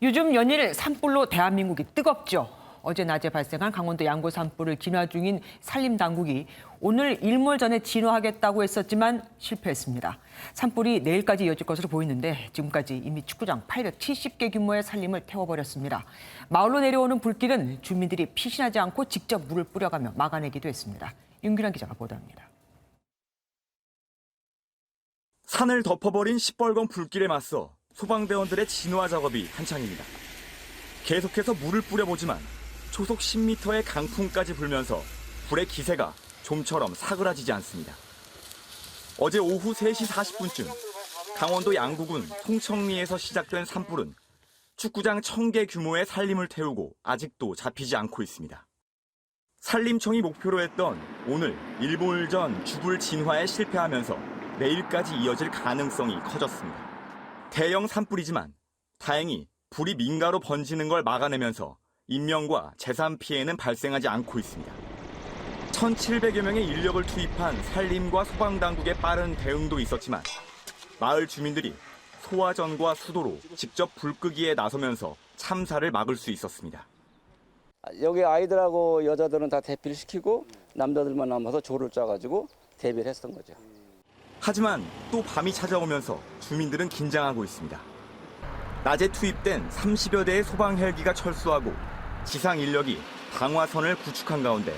요즘 연일 산불로 대한민국이 뜨겁죠. 어제 낮에 발생한 강원도 양구 산불을 진화 중인 산림당국이 오늘 일몰 전에 진화하겠다고 했었지만 실패했습니다. 산불이 내일까지 이어질 것으로 보이는데 지금까지 이미 축구장 870개 규모의 산림을 태워버렸습니다. 마을로 내려오는 불길은 주민들이 피신하지 않고 직접 물을 뿌려가며 막아내기도 했습니다. 윤규란 기자가 보도합니다. 산을 덮어버린 시뻘건 불길에 맞서 소방대원들의 진화 작업이 한창입니다. 계속해서 물을 뿌려보지만 초속 10m의 강풍까지 불면서 불의 기세가 좀처럼 사그라지지 않습니다. 어제 오후 3시 40분쯤 강원도 양구군 송청리에서 시작된 산불은 축구장 1000개 규모의 산림을 태우고 아직도 잡히지 않고 있습니다. 산림청이 목표로 했던 오늘 일몰 전 주불 진화에 실패하면서 내일까지 이어질 가능성이 커졌습니다. 대형 산불이지만 다행히 불이 민가로 번지는 걸 막아내면서 인명과 재산 피해는 발생하지 않고 있습니다. 1,700여 명의 인력을 투입한 산림과 소방당국의 빠른 대응도 있었지만 마을 주민들이 소화전과 수도로 직접 불 끄기에 나서면서 참사를 막을 수 있었습니다. 여기 아이들하고 여자들은 다 대피를 시키고 남자들만 남아서 조를 짜가지고 대비를 했던 거죠. 하지만 또 밤이 찾아오면서 주민들은 긴장하고 있습니다. 낮에 투입된 30여 대의 소방 헬기가 철수하고 지상 인력이 방화선을 구축한 가운데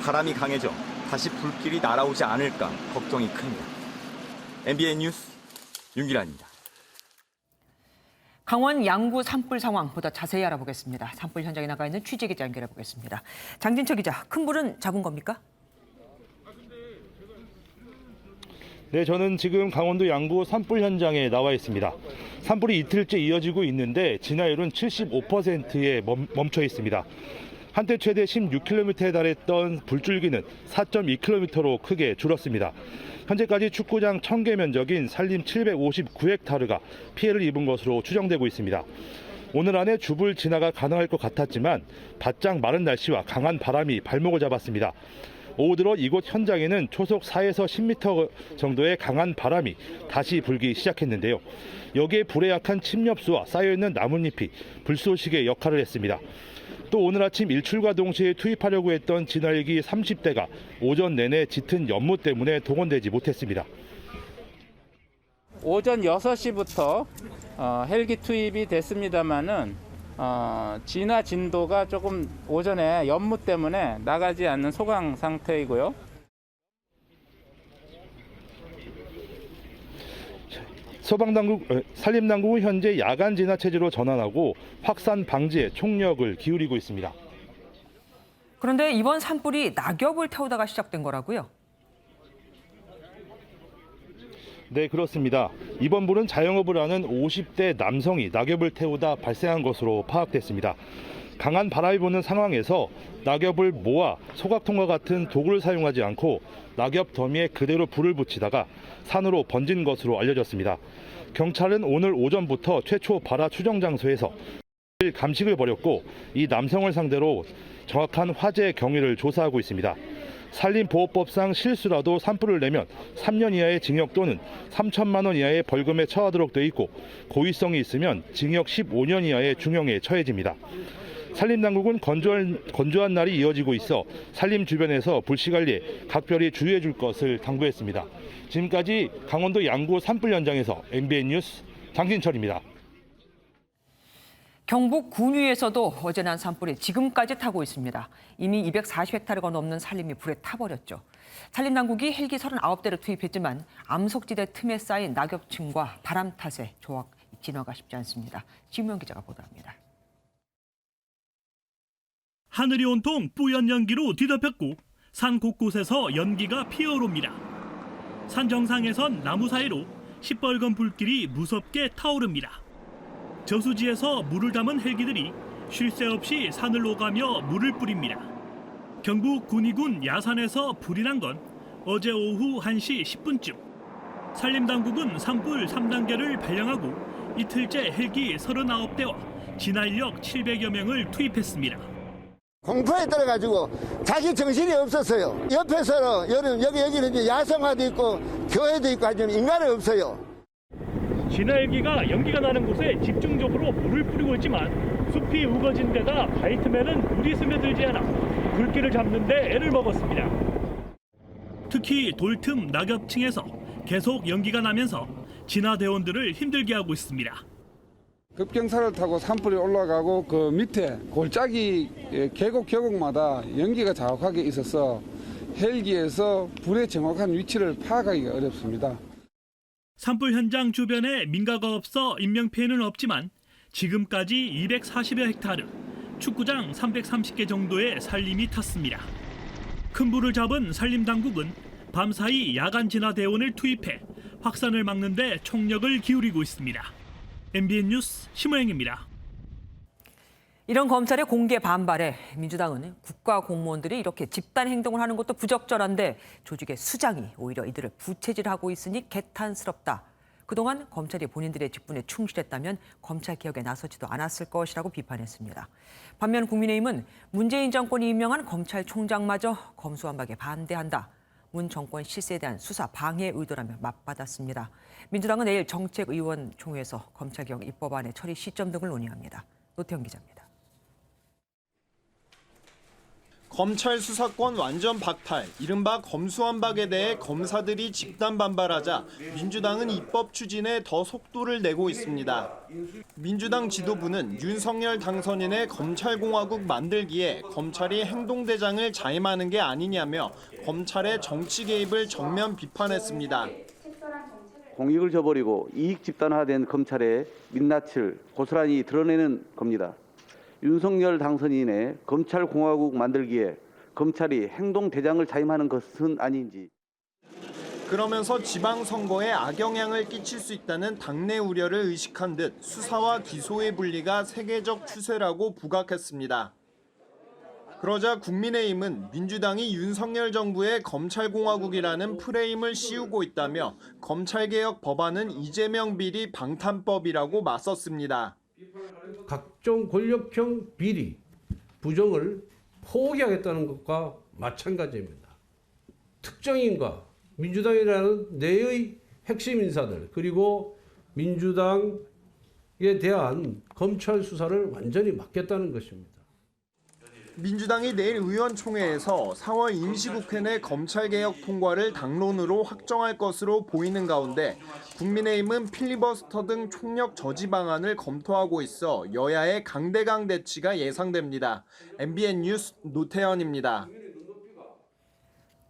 바람이 강해져 다시 불길이 날아오지 않을까 걱정이 큽니다. MBN 뉴스 윤기란입니다. 강원 양구 산불 상황 보다 자세히 알아보겠습니다. 산불 현장에 나가 있는 취재기자 연결해 보겠습니다. 장진철 기자, 큰 불은 잡은 겁니까? 네, 저는 지금 강원도 양구 산불 현장에 나와 있습니다. 산불이 이틀째 이어지고 있는데 진화율은 75%에 멈춰 있습니다. 한때 최대 16km에 달했던 불줄기는 4.2km로 크게 줄었습니다. 현재까지 축구장 1000개 면적인 산림 759헥타르가 피해를 입은 것으로 추정되고 있습니다. 오늘 안에 주불 진화가 가능할 것 같았지만 바짝 마른 날씨와 강한 바람이 발목을 잡았습니다. 오후 들어 이곳 현장에는 초속 4에서 10m 정도의 강한 바람이 다시 불기 시작했는데요. 여기에 불에 약한 침엽수와 쌓여있는 나뭇잎이 불쏘시개 역할을 했습니다. 또 오늘 아침 일출과 동시에 투입하려고 했던 진화헬기 30대가 오전 내내 짙은 연무 때문에 동원되지 못했습니다. 오전 6시부터 헬기 투입이 됐습니다마는 진화 진도가 조금 오전에 연무 때문에 나가지 않는 소강 상태이고요. 산림당국은 현재 야간 진화 체제로 전환하고 확산 방지에 총력을 기울이고 있습니다. 그런데 이번 산불이 낙엽을 태우다가 시작된 거라고요? 네, 그렇습니다. 이번 불은 자영업을 하는 50대 남성이 낙엽을 태우다 발생한 것으로 파악됐습니다. 강한 바람이 부는 상황에서 낙엽을 모아 소각통과 같은 도구를 사용하지 않고 낙엽 더미에 그대로 불을 붙이다가 산으로 번진 것으로 알려졌습니다. 경찰은 오늘 오전부터 최초 발화 추정 장소에서 감식을 벌였고 이 남성을 상대로 정확한 화재 경위를 조사하고 있습니다. 산림보호법상 실수라도 산불을 내면 3년 이하의 징역 또는 3천만 원 이하의 벌금에 처하도록 돼 있고 고의성이 있으면 징역 15년 이하의 중형에 처해집니다. 산림당국은 건조한 날이 이어지고 있어 산림 주변에서 불씨관리에 각별히 주의해 줄 것을 당부했습니다. 지금까지 강원도 양구 산불 현장에서 MBN 뉴스 장진철입니다. 경북 군위에서도 어제 난 산불이 지금까지 타고 있습니다. 이미 240헥타르가 넘는 산림이 불에 타버렸죠. 산림당국이 헬기 39대를 투입했지만 암석지대 틈에 쌓인 낙엽층과 바람 탓에 진화가 쉽지 않습니다. 지우명 기자가 보도합니다. 하늘이 온통 뿌연 연기로 뒤덮였고 산 곳곳에서 연기가 피어오릅니다. 산 정상에선 나무 사이로 시뻘건 불길이 무섭게 타오릅니다. 저수지에서 물을 담은 헬기들이 쉴 새 없이 산을 오가며 물을 뿌립니다. 경북 군위군 야산에서 불이 난 건 어제 오후 1시 10분쯤. 산림당국은 산불 3단계를 발령하고 이틀째 헬기 39대와 진화인력 700여 명을 투입했습니다. 공포에 떨어가지고 자기 정신이 없었어요. 옆에서는 여기는 이제 야성화도 있고 교회도 있고 하지만 인간은 없어요. 진화 헬기가 연기가 나는 곳에 집중적으로 물을 뿌리고 있지만 숲이 우거진 데다 바이트맨은 물이 스며들지 않아 불길을 잡는 데 애를 먹었습니다. 특히 돌틈 낙엽층에서 계속 연기가 나면서 진화대원들을 힘들게 하고 있습니다. 급경사를 타고 산불이 올라가고 그 밑에 골짜기 계곡마다 연기가 자욱하게 있어서 헬기에서 불의 정확한 위치를 파악하기가 어렵습니다. 산불 현장 주변에 민가가 없어 인명피해는 없지만 지금까지 240여 헥타르, 축구장 330개 정도의 산림이 탔습니다. 큰 불을 잡은 산림당국은 밤사이 야간 진화대원을 투입해 확산을 막는 데 총력을 기울이고 있습니다. MBN 뉴스 심호영입니다. 이런 검찰의 공개 반발에 민주당은 국가 공무원들이 이렇게 집단 행동을 하는 것도 부적절한데 조직의 수장이 오히려 이들을 부채질하고 있으니 개탄스럽다. 그동안 검찰이 본인들의 직분에 충실했다면 검찰개혁에 나서지도 않았을 것이라고 비판했습니다. 반면 국민의힘은 문재인 정권이 임명한 검찰총장마저 검수완박에 반대한다. 문 정권 실세에 대한 수사 방해 의도라며 맞받았습니다. 민주당은 내일 정책의원총회에서 검찰개혁 입법안의 처리 시점 등을 논의합니다. 노태영 기자입니다. 검찰 수사권 완전 박탈, 이른바 검수완박에 대해 검사들이 집단 반발하자 민주당은 입법 추진에 더 속도를 내고 있습니다. 민주당 지도부는 윤석열 당선인의 검찰공화국 만들기에 검찰이 행동대장을 자임하는 게 아니냐며 검찰의 정치 개입을 정면 비판했습니다. 공익을 저버리고 이익 집단화된 검찰의 민낯을 고스란히 드러내는 겁니다. 윤석열 당선인의 검찰공화국 만들기에 검찰이 행동대장을 자임하는 것은 아닌지. 그러면서 지방선거에 악영향을 끼칠 수 있다는 당내 우려를 의식한 듯 수사와 기소의 분리가 세계적 추세라고 부각했습니다. 그러자 국민의힘은 민주당이 윤석열 정부의 검찰공화국이라는 프레임을 씌우고 있다며 검찰개혁 법안은 이재명 비리 방탄법이라고 맞섰습니다. 각종 권력형 비리, 부정을 포기하겠다는 것과 마찬가지입니다. 특정인과 민주당이라는 내의 핵심 인사들 그리고 민주당에 대한 검찰 수사를 완전히 막겠다는 것입니다. 민주당이 내일 의원총회에서 4월 임시국회 내 검찰개혁 통과를 당론으로 확정할 것으로 보이는 가운데 국민의힘은 필리버스터 등 총력 저지 방안을 검토하고 있어 여야의 강대강 대치가 예상됩니다. MBN 뉴스 노태현입니다.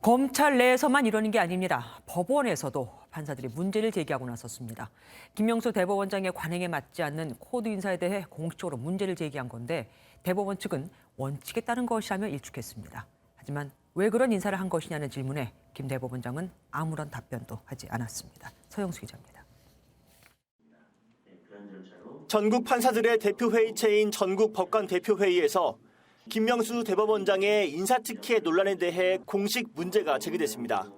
검찰 내에서만 이러는 게 아닙니다. 법원에서도 판사들이 문제를 제기하고 나섰습니다. 김명수 대법원장의 관행에 맞지 않는 코드 인사에 대해 공식적으로 문제를 제기한 건데 대법원 측은 원칙에 따른 것이라며 일축했습니다. 하지만 왜 그런 인사를 한 것이냐는 질문에 김 대법원장은 아무런 답변도 하지 않았습니다. 서영수 기자입니다. 전국 판사들의 대표회의체인 전국법관대표회의에서 김명수 대법원장의 인사특혜 논란에 대해 공식 문제가 제기됐습니다.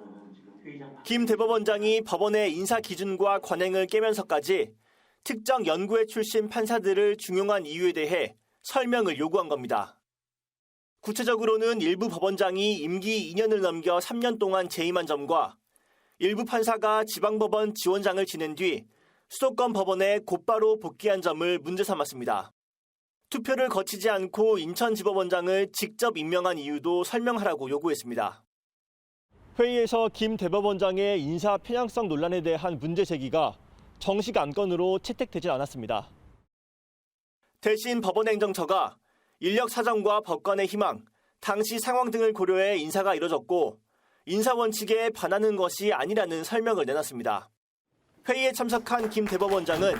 김 대법원장이 법원의 인사 기준과 관행을 깨면서까지 특정 연구회 출신 판사들을 중용한 이유에 대해 설명을 요구한 겁니다. 구체적으로는 일부 법원장이 임기 2년을 넘겨 3년 동안 재임한 점과 일부 판사가 지방법원 지원장을 지낸 뒤 수도권 법원에 곧바로 복귀한 점을 문제 삼았습니다. 투표를 거치지 않고 인천지법원장을 직접 임명한 이유도 설명하라고 요구했습니다. 회의에서 김 대법원장의 인사 편향성 논란에 대한 문제 제기가 정식 안건으로 채택되지 않았습니다. 대신 법원행정처가 인력 사정과 법관의 희망, 당시 상황 등을 고려해 인사가 이뤄졌고 인사 원칙에 반하는 것이 아니라는 설명을 내놨습니다. 회의에 참석한 김 대법원장은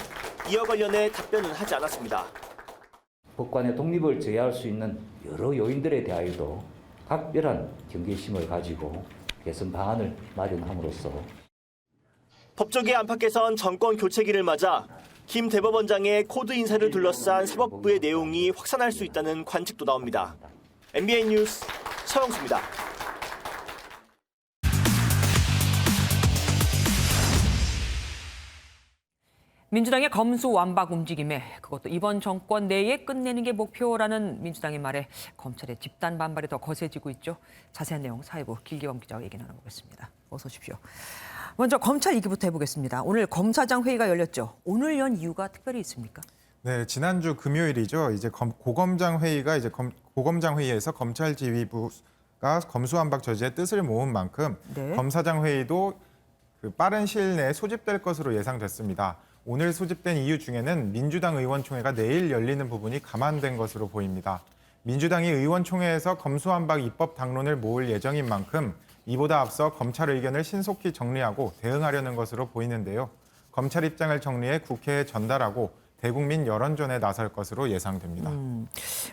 이와 관련해 답변은 하지 않았습니다. 법관의 독립을 제어할 수 있는 여러 요인들에 대하여도 각별한 경계심을 가지고 개선 방안을 마련함으로써 법조계 안팎에선 정권 교체기를 맞아 김 대법원장의 코드 인사를 둘러싼 사법부의 내용이 확산할 수 있다는 관측도 나옵니다. MBN 뉴스 서영수입니다. 민주당의 검수완박 움직임에 그것도 이번 정권 내에 끝내는 게 목표라는 민주당의 말에 검찰의 집단 반발이 더 거세지고 있죠. 자세한 내용 사회부 길기범 기자와 얘기 나눠보겠습니다. 어서 오십시오. 먼저 검찰 얘기부터 해보겠습니다. 오늘 검사장 회의가 열렸죠. 오늘 연 이유가 특별히 있습니까? 네, 지난주 금요일이죠. 이제 고검장 회의가 고검장 회의에서 검찰 지휘부가 검수완박 저지의 뜻을 모은 만큼 네. 검사장 회의도 빠른 시일 내에 소집될 것으로 예상됐습니다. 오늘 소집된 이유 중에는 민주당 의원총회가 내일 열리는 부분이 감안된 것으로 보입니다. 민주당이 의원총회에서 검수완박 입법 당론을 모을 예정인 만큼 이보다 앞서 검찰 의견을 신속히 정리하고 대응하려는 것으로 보이는데요. 검찰 입장을 정리해 국회에 전달하고 대국민 여론전에 나설 것으로 예상됩니다.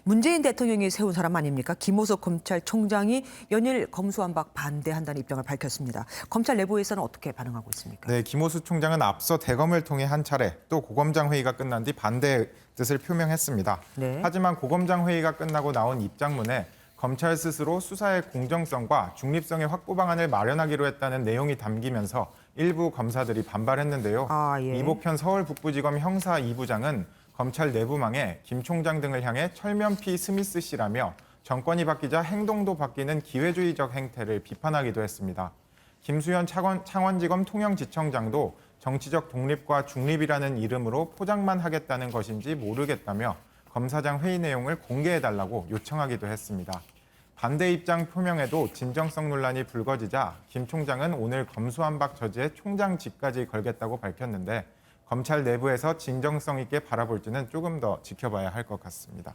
문재인 대통령이 세운 사람 아닙니까? 김호석 검찰총장이 연일 검수완박 반대한다는 입장을 밝혔습니다. 검찰 내부에서는 어떻게 반응하고 있습니까? 네, 김호수 총장은 앞서 대검을 통해 한 차례 또 고검장 회의가 끝난 뒤 반대의 뜻을 표명했습니다. 네. 하지만 고검장 회의가 끝나고 나온 입장문에 검찰 스스로 수사의 공정성과 중립성의 확보 방안을 마련하기로 했다는 내용이 담기면서 일부 검사들이 반발했는데요. 예. 이복현 서울 북부지검 형사 2부장은 검찰 내부망에 김 총장 등을 향해 철면피 스미스 씨라며 정권이 바뀌자 행동도 바뀌는 기회주의적 행태를 비판하기도 했습니다. 김수현 창원지검 통영지청장도 정치적 독립과 중립이라는 이름으로 포장만 하겠다는 것인지 모르겠다며 검사장 회의 내용을 공개해달라고 요청하기도 했습니다. 반대 입장 표명에도 진정성 논란이 불거지자 김 총장은 오늘 검수완박 저지에 총장직까지 걸겠다고 밝혔는데 검찰 내부에서 진정성 있게 바라볼지는 조금 더 지켜봐야 할 것 같습니다.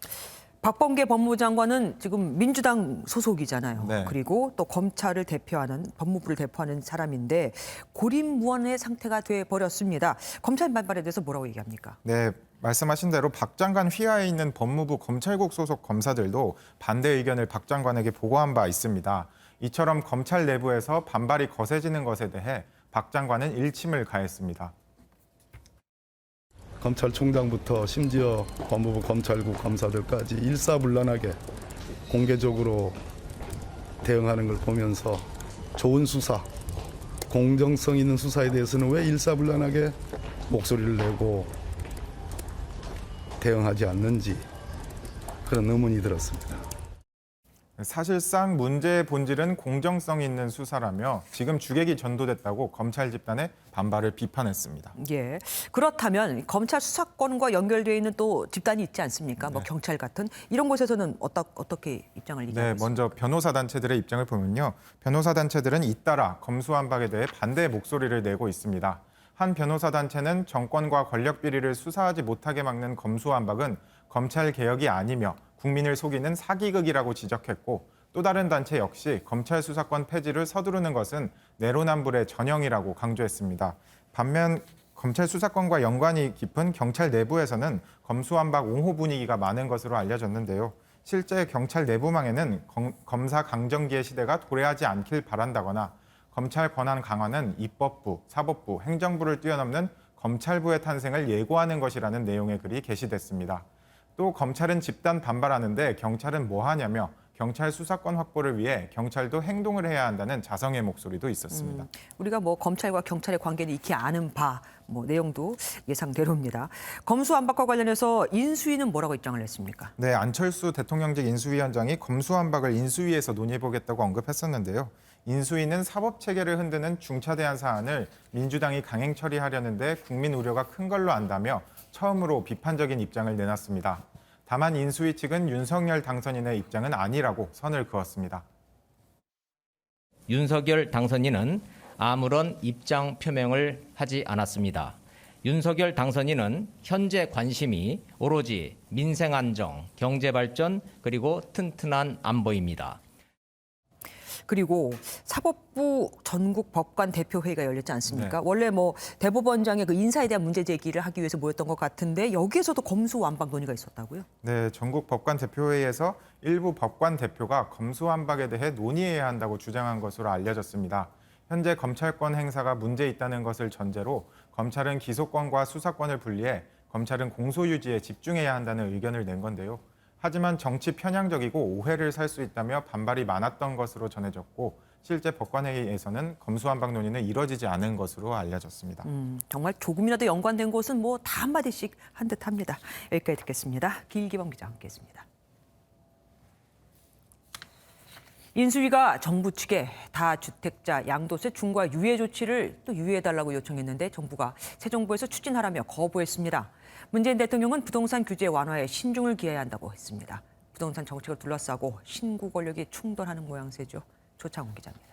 박범계 법무장관은 지금 민주당 소속이잖아요. 네. 그리고 또 검찰을 대표하는 법무부를 대표하는 사람인데 고립무원의 상태가 돼버렸습니다. 검찰 반발에 대해서 뭐라고 얘기합니까? 네, 말씀하신 대로 박 장관 휘하에 있는 법무부 검찰국 소속 검사들도 반대 의견을 박 장관에게 보고한 바 있습니다. 이처럼 검찰 내부에서 반발이 거세지는 것에 대해 박 장관은 일침을 가했습니다. 검찰총장부터 심지어 법무부 검찰국 검사들까지 일사불란하게 공개적으로 대응하는 걸 보면서 좋은 수사, 공정성 있는 수사에 대해서는 왜 일사불란하게 목소리를 내고 대응하지 않는지 그런 의문이 들었습니다. 사실상 문제의 본질은 공정성 있는 수사라며 지금 주객이 전도됐다고 검찰 집단의 반발을 비판했습니다. 예. 그렇다면 검찰 수사권과 연결되어 있는 또 집단이 있지 않습니까? 뭐 경찰 같은 이런 곳에서는 어떻게 입장을 얘기하고 네, 있습니까? 먼저 변호사 단체들의 입장을 보면요. 변호사 단체들은 잇따라 검수완박에 대해 반대 목소리를 내고 있습니다. 한 변호사 단체는 정권과 권력 비리를 수사하지 못하게 막는 검수완박은 검찰 개혁이 아니며 국민을 속이는 사기극이라고 지적했고 또 다른 단체 역시 검찰 수사권 폐지를 서두르는 것은 내로남불의 전형이라고 강조했습니다. 반면 검찰 수사권과 연관이 깊은 경찰 내부에서는 검수완박 옹호 분위기가 많은 것으로 알려졌는데요. 실제 경찰 내부망에는 검사 강정기의 시대가 도래하지 않길 바란다거나 검찰 권한 강화는 입법부, 사법부, 행정부를 뛰어넘는 검찰부의 탄생을 예고하는 것이라는 내용의 글이 게시됐습니다. 또 검찰은 집단 반발하는데 경찰은 뭐 하냐며 경찰 수사권 확보를 위해 경찰도 행동을 해야 한다는 자성의 목소리도 있었습니다. 우리가 뭐 검찰과 경찰의 관계를 익히 아는 바 내용도 예상대로입니다. 검수완박과 관련해서 인수위는 뭐라고 입장을 냈습니까? 네, 안철수 대통령직 인수위원장이 검수완박을 인수위에서 논의해보겠다고 언급했었는데요. 인수위는 사법체계를 흔드는 중차대한 사안을 민주당이 강행 처리하려는데 국민 우려가 큰 걸로 안다며 처음으로 비판적인 입장을 내놨습니다. 다만 인수위 측은 윤석열 당선인의 입장은 아니라고 선을 그었습니다. 윤석열 당선인은 아무런 입장 표명을 하지 않았습니다. 윤석열 당선인은 현재 관심이 오로지 민생 안정, 경제 발전 그리고 튼튼한 안보입니다. 그리고 사법부 전국 법관 대표회의가 열렸지 않습니까? 네. 원래 대법원장의 그 인사에 대한 문제 제기를 하기 위해서 모였던 것 같은데 여기에서도 검수완박 논의가 있었다고요? 네, 전국 법관 대표회의에서 일부 법관 대표가 검수완박에 대해 논의해야 한다고 주장한 것으로 알려졌습니다. 현재 검찰권 행사가 문제 있다는 것을 전제로 검찰은 기소권과 수사권을 분리해 검찰은 공소유지에 집중해야 한다는 의견을 낸 건데요. 하지만 정치 편향적이고 오해를 살 수 있다며 반발이 많았던 것으로 전해졌고 실제 법관회의에서는 검수완박 논의는 이뤄지지 않은 것으로 알려졌습니다. 정말 조금이라도 연관된 곳은 다 한마디씩 한 듯합니다. 여기까지 듣겠습니다. 길기범 기자와 함께했습니다. 인수위가 정부 측에 다주택자 양도세 중과 유예 조치를 또 유예해달라고 요청했는데 정부가 새 정부에서 추진하라며 거부했습니다. 문재인 대통령은 부동산 규제 완화에 신중을 기해야 한다고 했습니다. 부동산 정책을 둘러싸고 신구 권력이 충돌하는 모양새죠. 조창훈 기자입니다.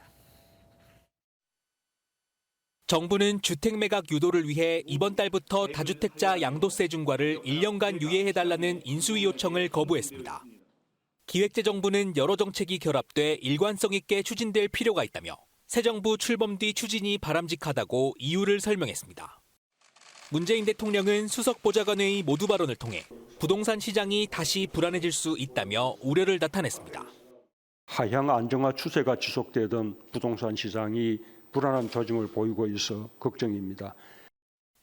정부는 주택 매각 유도를 위해 이번 달부터 다주택자 양도세 중과를 1년간 유예해달라는 인수위 요청을 거부했습니다. 기획재정부는 여러 정책이 결합돼 일관성 있게 추진될 필요가 있다며 새 정부 출범 뒤 추진이 바람직하다고 이유를 설명했습니다. 문재인 대통령은 수석 보좌관회의 모두 발언을 통해 부동산 시장이 다시 불안해질 수 있다며 우려를 나타냈습니다. 하향 안정화 추세가 지속되던 부동산 시장이 불안한 조짐을 보이고 있어 걱정입니다.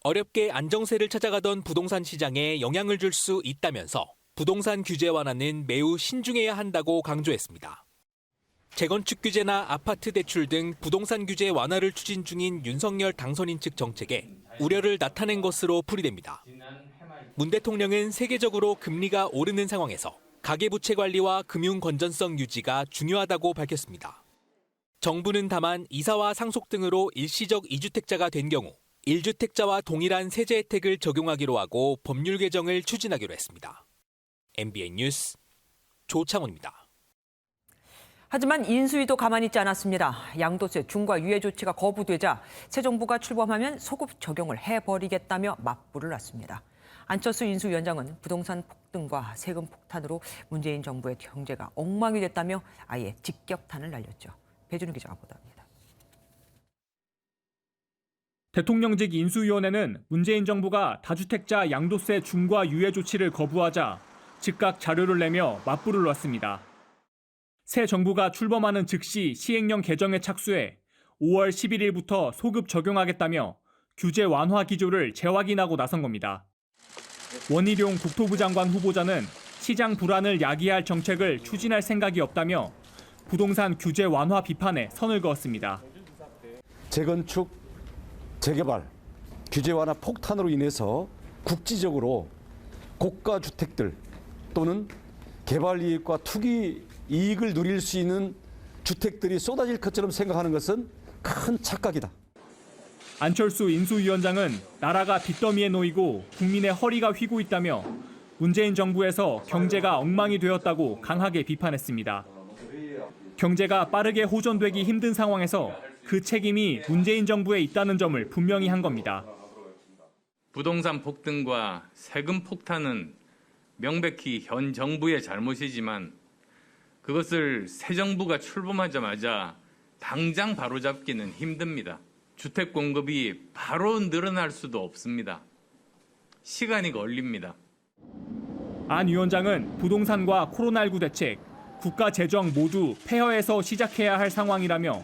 어렵게 안정세를 찾아가던 부동산 시장에 영향을 줄 수 있다면서 부동산 규제 완화는 매우 신중해야 한다고 강조했습니다. 재건축 규제나 아파트 대출 등 부동산 규제 완화를 추진 중인 윤석열 당선인 측 정책에 우려를 나타낸 것으로 풀이됩니다. 문 대통령은 세계적으로 금리가 오르는 상황에서 가계부채 관리와 금융 건전성 유지가 중요하다고 밝혔습니다. 정부는 다만 이사와 상속 등으로 일시적 2주택자가 된 경우 1주택자와 동일한 세제 혜택을 적용하기로 하고 법률 개정을 추진하기로 했습니다. MBN 뉴스 조창훈입니다. 하지만 인수위도 가만히 있지 않았습니다. 양도세 중과 유예 조치가 거부되자 새 정부가 출범하면 소급 적용을 해버리겠다며 맞불을 놨습니다. 안철수 인수위원장은 부동산 폭등과 세금 폭탄으로 문재인 정부의 경제가 엉망이 됐다며 아예 직격탄을 날렸죠. 배준우 기자가 보도합니다. 대통령직 인수위원회는 문재인 정부가 다주택자 양도세 중과 유예 조치를 거부하자 즉각 자료를 내며 맞불을 놨습니다. 새 정부가 출범하는 즉시 시행령 개정에 착수해 5월 11일부터 소급 적용하겠다며 규제 완화 기조를 재확인하고 나선 겁니다. 원희룡 국토부 장관 후보자는 시장 불안을 야기할 정책을 추진할 생각이 없다며 부동산 규제 완화 비판에 선을 그었습니다. 재건축, 재개발, 규제 완화 폭탄으로 인해서 국지적으로 고가 주택들 또는 개발 이익과 투기 이익을 누릴 수 있는 주택들이 쏟아질 것처럼 생각하는 것은 큰 착각이다. 안철수 인수위원장은 나라가 빚더미에 놓이고 국민의 허리가 휘고 있다며 문재인 정부에서 경제가 엉망이 되었다고 강하게 비판했습니다. 경제가 빠르게 호전되기 힘든 상황에서 그 책임이 문재인 정부에 있다는 점을 분명히 한 겁니다. 부동산 폭등과 세금 폭탄은 명백히 현 정부의 잘못이지만 그것을 새 정부가 출범하자마자 당장 바로잡기는 힘듭니다. 주택 공급이 바로 늘어날 수도 없습니다. 시간이 걸립니다. 안 위원장은 부동산과 코로나19 대책, 국가 재정 모두 폐허에서 시작해야 할 상황이라며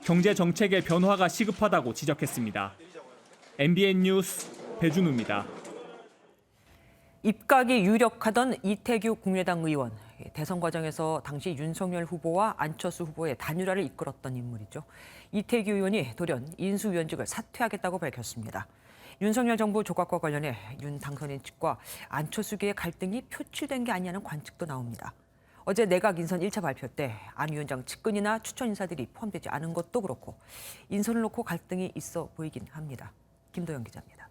경제 정책의 변화가 시급하다고 지적했습니다. MBN 뉴스 배준우입니다. 입각이 유력하던 이태규 국민의당 의원. 대선 과정에서 당시 윤석열 후보와 안철수 후보의 단일화를 이끌었던 인물이죠. 이태규 의원이 돌연 인수위원직을 사퇴하겠다고 밝혔습니다. 윤석열 정부 조각과 관련해 윤 당선인 측과 안철수계의 갈등이 표출된 게 아니냐는 관측도 나옵니다. 어제 내각 인선 1차 발표 때 안 위원장 측근이나 추천 인사들이 포함되지 않은 것도 그렇고 인선을 놓고 갈등이 있어 보이긴 합니다. 김도영 기자입니다.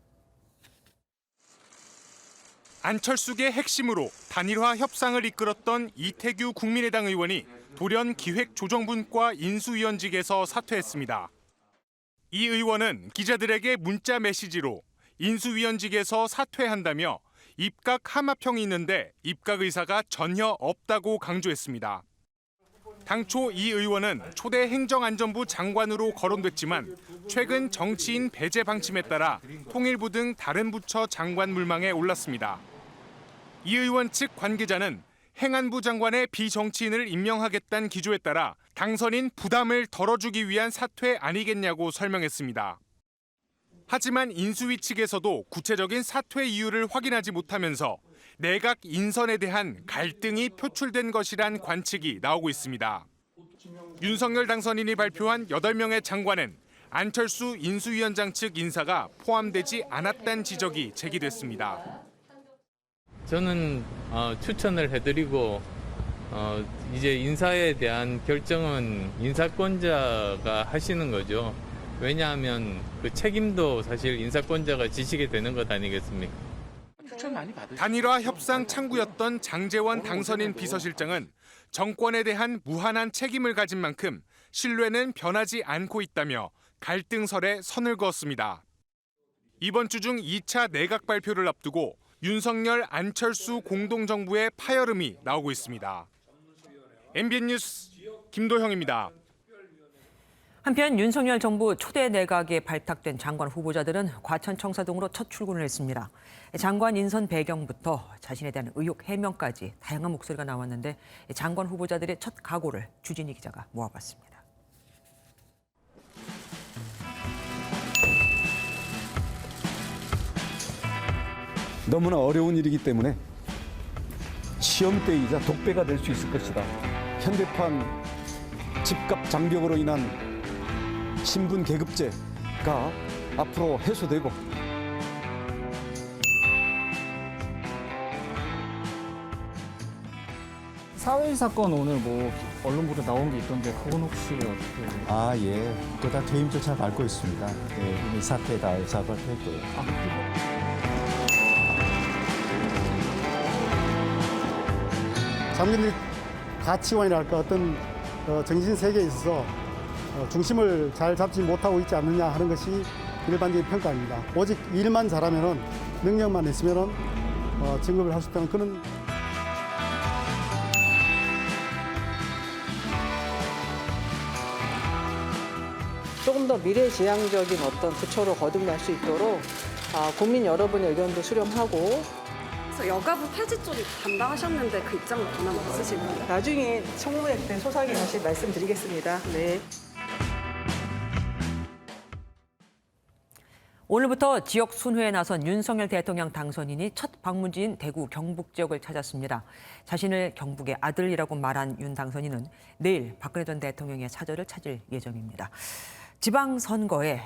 안철수계 핵심으로 단일화 협상을 이끌었던 이태규 국민의당 의원이 돌연 기획조정분과 인수위원직에서 사퇴했습니다. 이 의원은 기자들에게 문자 메시지로 인수위원직에서 사퇴한다며 입각 함합형이 있는데 입각 의사가 전혀 없다고 강조했습니다. 당초 이 의원은 초대 행정안전부 장관으로 거론됐지만 최근 정치인 배제 방침에 따라 통일부 등 다른 부처 장관 물망에 올랐습니다. 이 의원 측 관계자는 행안부 장관의 비정치인을 임명하겠다는 기조에 따라 당선인 부담을 덜어주기 위한 사퇴 아니겠냐고 설명했습니다. 하지만 인수위 측에서도 구체적인 사퇴 이유를 확인하지 못하면서 내각 인선에 대한 갈등이 표출된 것이란 관측이 나오고 있습니다. 윤석열 당선인이 발표한 8명의 장관은 안철수 인수위원장 측 인사가 포함되지 않았다는 지적이 제기됐습니다. 저는 추천을 해드리고 이제 인사에 대한 결정은 인사권자가 하시는 거죠. 왜냐하면 그 책임도 사실 인사권자가 지시게 되는 것 아니겠습니까? 단일화 협상 창구였던 장제원 당선인 비서실장은 정권에 대한 무한한 책임을 가진 만큼 신뢰는 변하지 않고 있다며 갈등설에 선을 그었습니다. 이번 주 중 2차 내각 발표를 앞두고 윤석열, 안철수 공동정부의 파열음이 나오고 있습니다. MBN 뉴스 김도형입니다. 한편 윤석열 정부 초대 내각에 발탁된 장관 후보자들은 과천청사 등으로 첫 출근을 했습니다. 장관 인선 배경부터 자신에 대한 의혹 해명까지 다양한 목소리가 나왔는데 장관 후보자들의 첫 각오를 주진희 기자가 모아봤습니다. 너무나 어려운 일이기 때문에 시험대이자 독배가 될 수 있을 것이다. 현대판 집값 장벽으로 인한 신분 계급제가 앞으로 해소되고 사회 사건 오늘 뭐 언론 보도 나온 게 있던데 그건 혹시 어떻게? 예. 또 다 퇴임 절차 밟고 있습니다. 예, 이미 사퇴 다 의사 발표했고요. 장관님 가치관이랄까 어떤 정신 세계에 있어서 중심을 잘 잡지 못하고 있지 않느냐 하는 것이 일반적인 평가입니다. 오직 일만 잘하면은 능력만 있으면은 진급을 할 수 있다는 그런. 조금 더 미래지향적인 어떤 부처로 거듭날 수 있도록 국민 여러분의 의견도 수렴하고. 여가부 폐지 쪽이 담당하셨는데 그 입장은 변함 없으신가요? 나중에 청문회 때 소상히 다시 말씀드리겠습니다. 네. 오늘부터 지역 순회에 나선 윤석열 대통령 당선인이 첫 방문지인 대구 경북 지역을 찾았습니다. 자신을 경북의 아들이라고 말한 윤 당선인은 내일 박근혜 전 대통령의 사저를 찾을 예정입니다. 지방선거에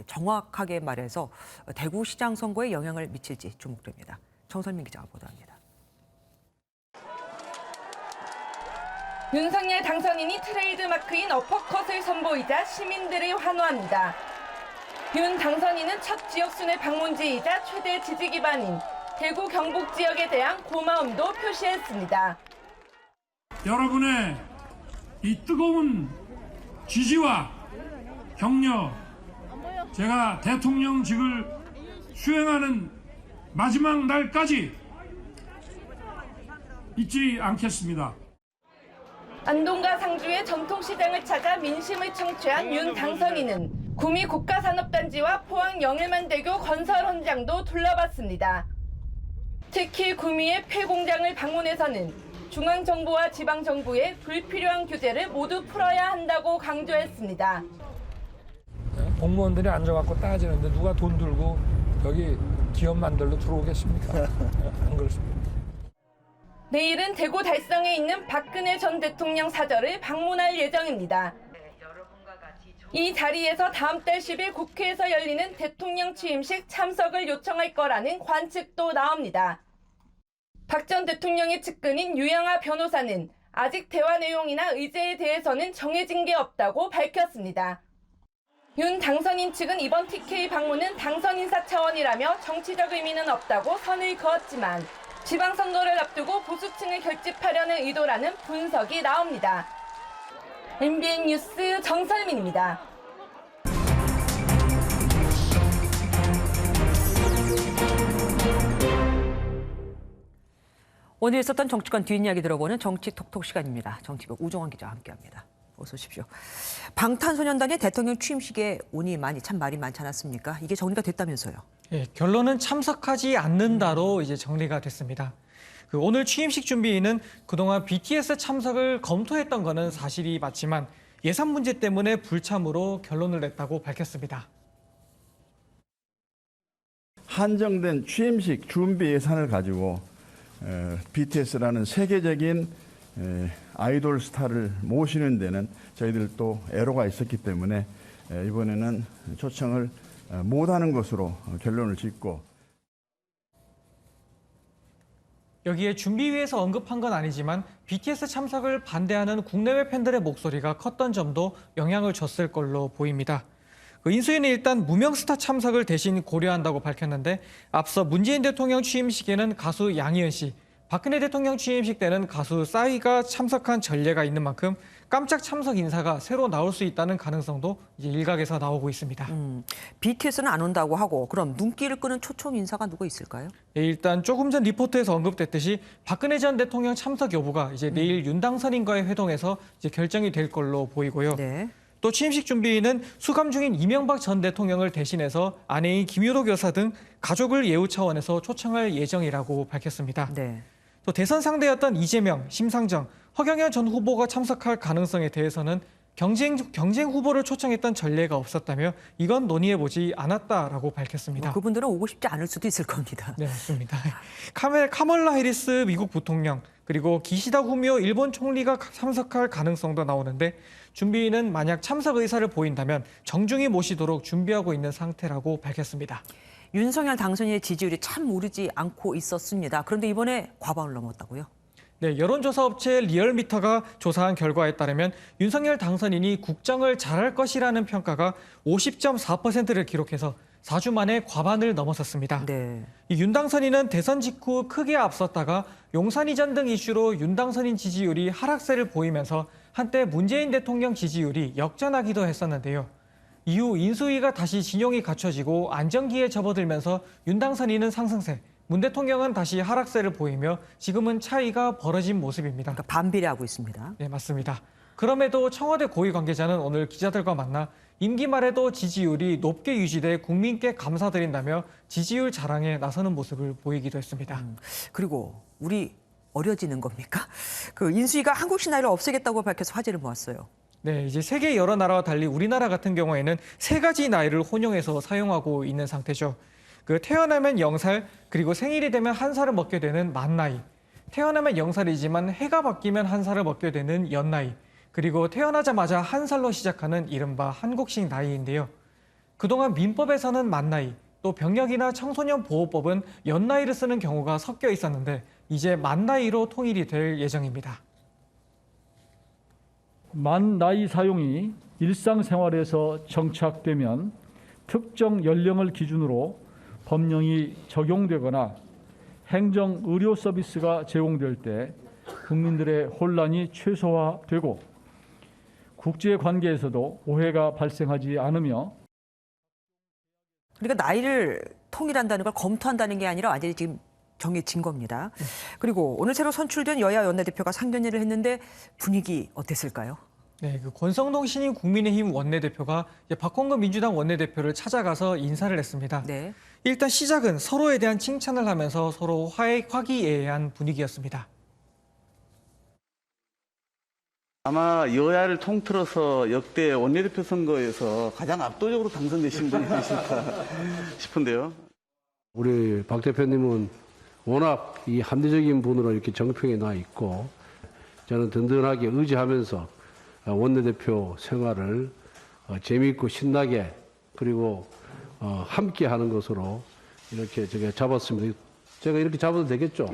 정확하게 말해서 대구시장 선거에 영향을 미칠지 주목됩니다. 정선민 기자가 보도합니다. 윤석열 당선인이 트레이드 마크인 어퍼컷을 선보이자 시민들을 환호합니다. 윤 당선인은 첫 지역 순회 방문지이자 최대 지지 기반인 대구 경북 지역에 대한 고마움도 표시했습니다. 여러분의 이 뜨거운 지지와 격려, 제가 대통령직을 수행하는 마지막 날까지 잊지 않겠습니다. 안동과 상주의 전통시장을 찾아 민심을 청취한 윤 당선인은 구미 국가산업단지와 포항 영일만대교 건설 현장도 둘러봤습니다. 특히 구미의 폐공장을 방문해서는 중앙정부와 지방정부의 불필요한 규제를 모두 풀어야 한다고 강조했습니다. 공무원들이 앉아갖고 따지는데 누가 돈 들고 여기 기업 만들러 들어오겠습니까? 안 그렇습니다. 내일은 대구 달성에 있는 박근혜 전 대통령 사저를 방문할 예정입니다. 이 자리에서 다음 달 10일 국회에서 열리는 대통령 취임식 참석을 요청할 거라는 관측도 나옵니다. 박 전 대통령의 측근인 유영하 변호사는 아직 대화 내용이나 의제에 대해서는 정해진 게 없다고 밝혔습니다. 윤 당선인 측은 이번 TK 방문은 당선 인사 차원이라며 정치적 의미는 없다고 선을 그었지만 지방선거를 앞두고 보수층을 결집하려는 의도라는 분석이 나옵니다. MBN 뉴스 정설민입니다. 오늘 있었던 정치권 뒷이야기 들어보는 정치 톡톡 시간입니다. 정치부 우종환 기자와 함께합니다. 어서 오십시오. 방탄소년단의 대통령 취임식에 오니 많이 참 말이 많지 않았습니까? 이게 정리가 됐다면서요? 예, 결론은 참석하지 않는다로 이제 정리가 됐습니다. 오늘 취임식 준비위는 그동안 BTS 참석을 검토했던 것은 사실이 맞지만 예산 문제 때문에 불참으로 결론을 냈다고 밝혔습니다. 한정된 취임식 준비 예산을 가지고 BTS라는 세계적인 아이돌 스타를 모시는 데는 저희들 또 애로가 있었기 때문에 이번에는 초청을 못하는 것으로 결론을 짓고 여기에 준비위에서 언급한 건 아니지만 BTS 참석을 반대하는 국내외 팬들의 목소리가 컸던 점도 영향을 줬을 걸로 보입니다. 인수위는 일단 무명 스타 참석을 대신 고려한다고 밝혔는데 앞서 문재인 대통령 취임식에는 가수 양희은 씨, 박근혜 대통령 취임식 때는 가수 싸이가 참석한 전례가 있는 만큼 깜짝 참석 인사가 새로 나올 수 있다는 가능성도 이제 일각에서 나오고 있습니다. BTS는 안 온다고 하고 그럼 눈길을 끄는 초청 인사가 누가 있을까요? 네, 일단 조금 전 리포트에서 언급됐듯이 박근혜 전 대통령 참석 여부가 이제 내일 윤 당선인과의 회동에서 이제 결정이 될 걸로 보이고요. 네. 또 취임식 준비위는 수감 중인 이명박 전 대통령을 대신해서 아내인 김유록 여사 등 가족을 예우 차원에서 초청할 예정이라고 밝혔습니다. 네. 또 대선 상대였던 이재명, 심상정, 허경영 전 후보가 참석할 가능성에 대해서는 경쟁 후보를 초청했던 전례가 없었다며 이건 논의해보지 않았다라고 밝혔습니다. 그분들은 오고 싶지 않을 수도 있을 겁니다. 네, 맞습니다. 카멀라 해리스 미국 부통령 그리고 기시다 후미오 일본 총리가 참석할 가능성도 나오는데 준비위는 만약 참석 의사를 보인다면 정중히 모시도록 준비하고 있는 상태라고 밝혔습니다. 윤석열 당선인의 지지율이 참 오르지 않고 있었습니다. 그런데 이번에 과반을 넘었다고요? 네, 여론조사 업체 리얼미터가 조사한 결과에 따르면 윤석열 당선인이 국정을 잘할 것이라는 평가가 50.4%를 기록해서 4주 만에 과반을 넘어섰습니다. 네. 윤 당선인은 대선 직후 크게 앞섰다가 용산 이전 등 이슈로 윤 당선인 지지율이 하락세를 보이면서 한때 문재인 대통령 지지율이 역전하기도 했었는데요. 이후 인수위가 다시 진용이 갖춰지고 안정기에 접어들면서 윤 당선인은 상승세, 문 대통령은 다시 하락세를 보이며 지금은 차이가 벌어진 모습입니다. 그러니까 반비례하고 있습니다. 네, 맞습니다. 그럼에도 청와대 고위 관계자는 오늘 기자들과 만나 임기 말에도 지지율이 높게 유지돼 국민께 감사드린다며 지지율 자랑에 나서는 모습을 보이기도 했습니다. 그리고 우리 어려지는 겁니까? 인수위가 한국 신화를 없애겠다고 밝혀서 화제를 모았어요. 네, 이제 세계 여러 나라와 달리 우리나라 같은 경우에는 3가지 나이를 혼용해서 사용하고 있는 상태죠. 태어나면 0살, 그리고 생일이 되면 1살을 먹게 되는 만 나이, 태어나면 0살이지만 해가 바뀌면 1살을 먹게 되는 연 나이, 그리고 태어나자마자 1살로 시작하는 이른바 한국식 나이인데요. 그동안 민법에서는 만 나이, 또 병역이나 청소년 보호법은 연 나이를 쓰는 경우가 섞여 있었는데 이제 만 나이로 통일이 될 예정입니다. 만 나이 사용이 일상생활에서 정착되면 특정 연령을 기준으로 법령이 적용되거나 행정 의료 서비스가 제공될 때 국민들의 혼란이 최소화되고 국제 관계에서도 오해가 발생하지 않으며 그러니까 나이를 통일한다는 걸 검토한다는 게 아니라 완전히 지금 정해진 겁니다. 그리고 오늘 새로 선출된 여야 원내대표가 상견례를 했는데 분위기 어땠을까요? 네, 권성동 신임 국민의힘 원내대표가 박홍근 민주당 원내대표를 찾아가서 인사를 했습니다. 네. 일단 시작은 서로에 대한 칭찬을 하면서 서로 화기애애한 분위기였습니다. 아마 여야를 통틀어서 역대 원내대표 선거에서 가장 압도적으로 당선되신 분이 되실까 싶은데요. 우리 박 대표님은 워낙 이 합리적인 분으로 이렇게 정평에 나 있고 저는 든든하게 의지하면서 원내대표 생활을 재미있고 신나게 그리고 함께 하는 것으로 이렇게 제가 잡았습니다. 제가 이렇게 잡아도 되겠죠?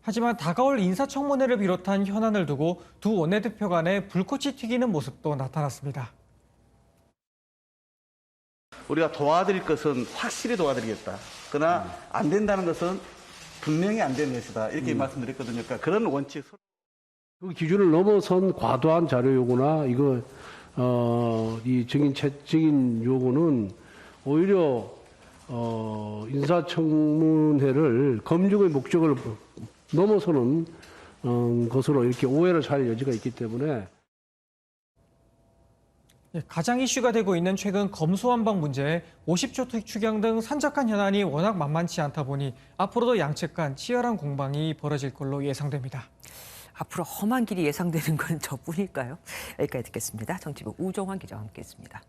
하지만 다가올 인사청문회를 비롯한 현안을 두고 두 원내대표 간에 불꽃이 튀기는 모습도 나타났습니다. 우리가 도와드릴 것은 확실히 도와드리겠다. 그러나 안 된다는 것은 분명히 안 되는 것이다. 이렇게 말씀드렸거든요. 그러니까 그런 원칙. 그 기준을 넘어선 과도한 자료 요구나 이거 이 증인 요구는 오히려 인사청문회를 검증의 목적을 넘어서는 것으로 이렇게 오해를 살 여지가 있기 때문에. 가장 이슈가 되고 있는 최근 검수완박 문제, 50조 추경 등 산적한 현안이 워낙 만만치 않다 보니 앞으로도 양측 간 치열한 공방이 벌어질 걸로 예상됩니다. 앞으로 험한 길이 예상되는 건 저뿐일까요? 여기까지 듣겠습니다. 정치부 우종환 기자와 함께했습니다.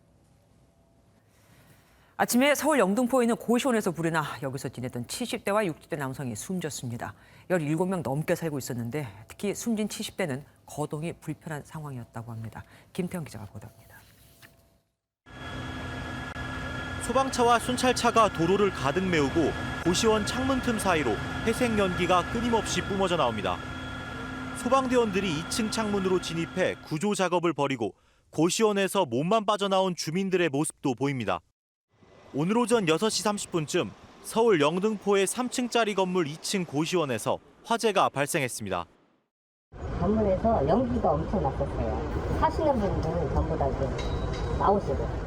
아침에 서울 영등포에 있는 고시원에서 불이 나 여기서 지내던 70대와 60대 남성이 숨졌습니다. 17명 넘게 살고 있었는데 특히 숨진 70대는 거동이 불편한 상황이었다고 합니다. 김태형 기자가 보도합니다. 소방차와 순찰차가 도로를 가득 메우고 고시원 창문 틈 사이로 회색 연기가 끊임없이 뿜어져 나옵니다. 소방대원들이 2층 창문으로 진입해 구조 작업을 벌이고 고시원에서 몸만 빠져나온 주민들의 모습도 보입니다. 오늘 오전 6시 30분쯤 서울 영등포의 3층짜리 건물 2층 고시원에서 화재가 발생했습니다. 건물에서 연기가 엄청 났었어요. 사시는 분들 전부 다 이제 나오시고.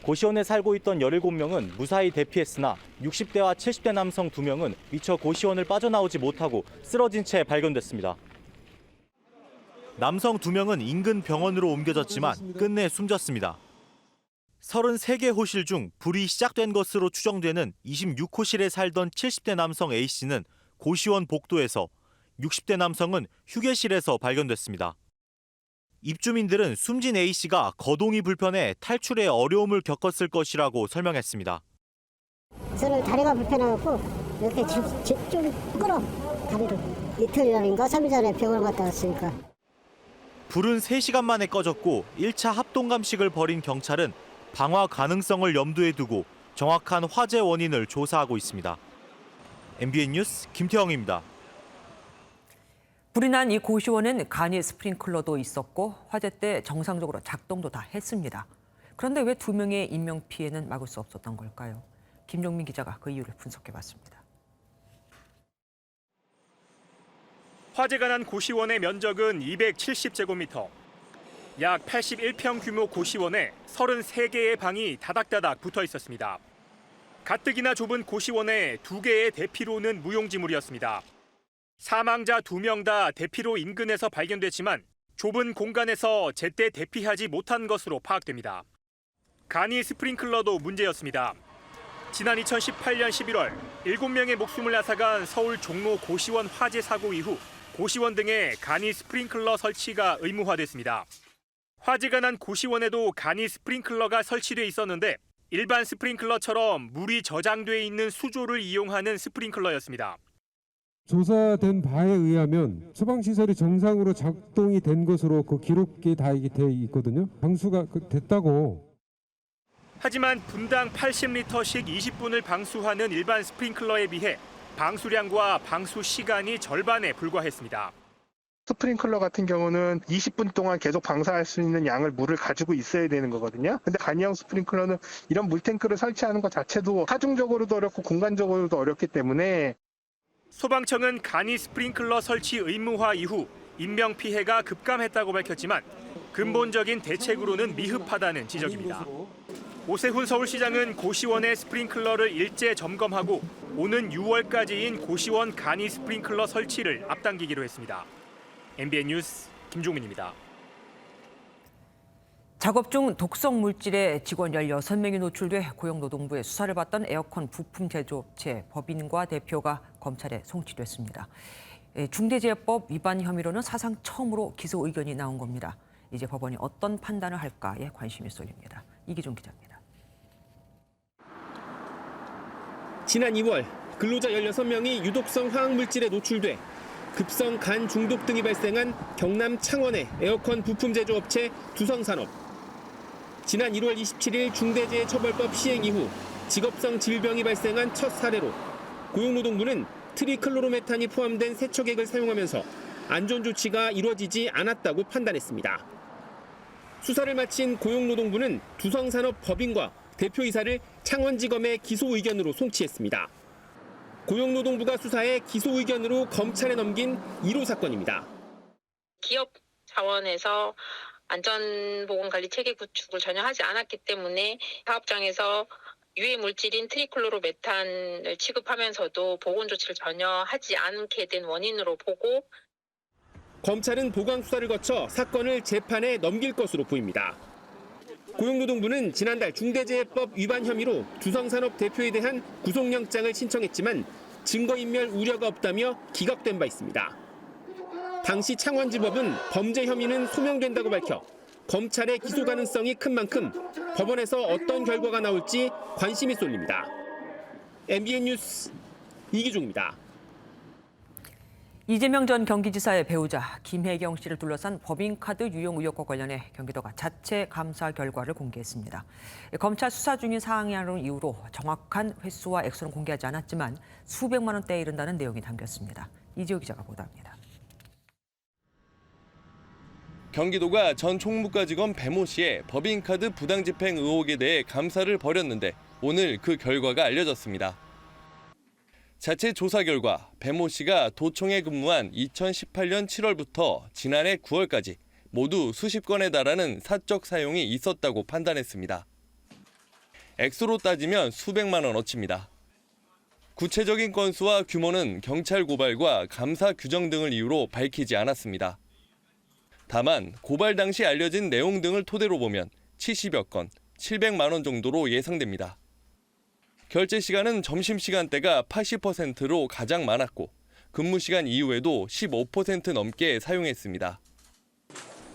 고시원에 살고 있던 17명은 무사히 대피했으나 60대와 70대 남성 2명은 미처 고시원을 빠져나오지 못하고 쓰러진 채 발견됐습니다. 남성 2명은 인근 병원으로 옮겨졌지만 끝내 숨졌습니다. 33개 호실 중 불이 시작된 것으로 추정되는 26호실에 살던 70대 남성 A씨는 고시원 복도에서, 60대 남성은 휴게실에서 발견됐습니다. 입주민들은 숨진 A씨가 거동이 불편해 탈출에 어려움을 겪었을 것이라고 설명했습니다. 저는 다리가 불편해갖고 이렇게 좀 끌어 다리를 이틀 전인가 3일 전에 병원 갔다 왔으니까. 불은 3시간 만에 꺼졌고 1차 합동감식을 벌인 경찰은 방화 가능성을 염두에 두고 정확한 화재 원인을 조사하고 있습니다. MBN 뉴스 김태형입니다. 불이 난 이 고시원엔 간이 스프링클러도 있었고 화재 때 정상적으로 작동도 다 했습니다. 그런데 왜 2명의 인명피해는 막을 수 없었던 걸까요? 김종민 기자가 그 이유를 분석해봤습니다. 화재가 난 고시원의 면적은 270제곱미터. 약 81평 규모 고시원에 33개의 방이 다닥다닥 붙어 있었습니다. 가뜩이나 좁은 고시원에 2개의 대피로는 무용지물이었습니다. 사망자 2명 다 대피로 인근에서 발견됐지만 좁은 공간에서 제때 대피하지 못한 것으로 파악됩니다. 간이 스프링클러도 문제였습니다. 지난 2018년 11월 7명의 목숨을 앗아간 서울 종로 고시원 화재 사고 이후 고시원 등에 간이 스프링클러 설치가 의무화됐습니다. 화재가 난 고시원에도 간이 스프링클러가 설치돼 있었는데 일반 스프링클러처럼 물이 저장돼 있는 수조를 이용하는 스프링클러였습니다. 조사된 바에 의하면 소방시설이 정상으로 작동이 된 것으로 그 기록이 다 돼 있거든요. 방수가 됐다고. 하지만 분당 80리터씩 20분을 방수하는 일반 스프링클러에 비해 방수량과 방수 시간이 절반에 불과했습니다. 스프링클러 같은 경우는 20분 동안 계속 방사할 수 있는 양을 물을 가지고 있어야 되는 거거든요. 근데 간이형 스프링클러는 이런 물탱크를 설치하는 것 자체도 하중적으로도 어렵고 공간적으로도 어렵기 때문에 소방청은 간이 스프링클러 설치 의무화 이후 인명피해가 급감했다고 밝혔지만 근본적인 대책으로는 미흡하다는 지적입니다. 오세훈 서울시장은 고시원의 스프링클러를 일제 점검하고 오는 6월까지인 고시원 간이 스프링클러 설치를 앞당기기로 했습니다. MBN 뉴스 김종민입니다. 작업 중 독성 물질에 직원 16명이 노출돼 고용노동부의 수사를 받던 에어컨 부품 제조업체 법인과 대표가 검찰에 송치됐습니다. 중대재해법 위반 혐의로는 사상 처음으로 기소 의견이 나온 겁니다. 이제 법원이 어떤 판단을 할까에 관심이 쏠립니다. 이기종 기자입니다. 지난 2월 근로자 16명이 유독성 화학물질에 노출돼 급성 간 중독 등이 발생한 경남 창원의 에어컨 부품 제조업체 두성산업. 지난 1월 27일 중대재해처벌법 시행 이후 직업성 질병이 발생한 첫 사례로 고용노동부는 트리클로로메탄이 포함된 세척액을 사용하면서 안전 조치가 이루어지지 않았다고 판단했습니다. 수사를 마친 고용노동부는 두성산업 법인과 대표이사를 창원지검에 기소 의견으로 송치했습니다. 고용노동부가 수사해 기소 의견으로 검찰에 넘긴 1호 사건입니다. 기업 자원에서 안전보건관리 체계 구축을 전혀 하지 않았기 때문에 사업장에서 유해 물질인 트리클로로메탄을 취급하면서도 보건 조치를 전혀 하지 않게 된 원인으로 보고 검찰은 보강 수사를 거쳐 사건을 재판에 넘길 것으로 보입니다. 고용노동부는 지난달 중대재해법 위반 혐의로 두성산업 대표에 대한 구속영장을 신청했지만 증거인멸 우려가 없다며 기각된 바 있습니다. 당시 창원지법은 범죄 혐의는 소명된다고 밝혀 검찰의 기소 가능성이 큰 만큼 법원에서 어떤 결과가 나올지 관심이 쏠립니다. MBN 뉴스 이기종입니다. 이재명 전 경기지사의 배우자 김혜경 씨를 둘러싼 법인카드 유용 의혹과 관련해 경기도가 자체 감사 결과를 공개했습니다. 검찰 수사 중인 사항이라는 이유로 정확한 횟수와 액수는 공개하지 않았지만 수백만 원대에 이른다는 내용이 담겼습니다. 이지호 기자가 보도합니다. 경기도가 전 총무과직원 배모 씨의 법인카드 부당집행 의혹에 대해 감사를 벌였는데 오늘 그 결과가 알려졌습니다. 자체 조사 결과 배모 씨가 도청에 근무한 2018년 7월부터 지난해 9월까지 모두 수십 건에 달하는 사적 사용이 있었다고 판단했습니다. 액수로 따지면 수백만 원어치입니다. 구체적인 건수와 규모는 경찰 고발과 감사 규정 등을 이유로 밝히지 않았습니다. 다만 고발 당시 알려진 내용 등을 토대로 보면 70여 건, 700만 원 정도로 예상됩니다. 결제 시간은 점심시간대가 80%로 가장 많았고 근무 시간 이후에도 15% 넘게 사용했습니다.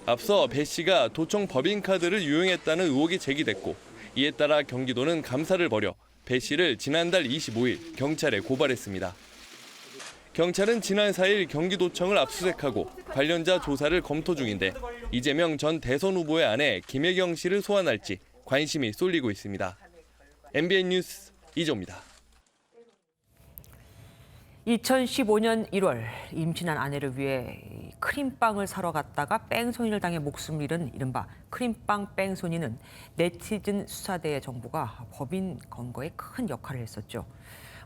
앞서 배 씨가 도청 법인카드를 유용했다는 의혹이 제기됐고 이에 따라 경기도는 감사를 벌여 배 씨를 지난달 25일 경찰에 고발했습니다. 경찰은 지난 4일 경기도청을 압수수색하고 관련자 조사를 검토 중인데 이재명 전 대선 후보의 아내 김혜경 씨를 소환할지 관심이 쏠리고 있습니다. MBN 뉴스 이조입니다. 2015년 1월 임신한 아내를 위해 크림빵을 사러 갔다가 뺑소니를 당해 목숨을 잃은 이른바 크림빵 뺑소니는 네티즌 수사대의 정보가 법인 검거에 큰 역할을 했었죠.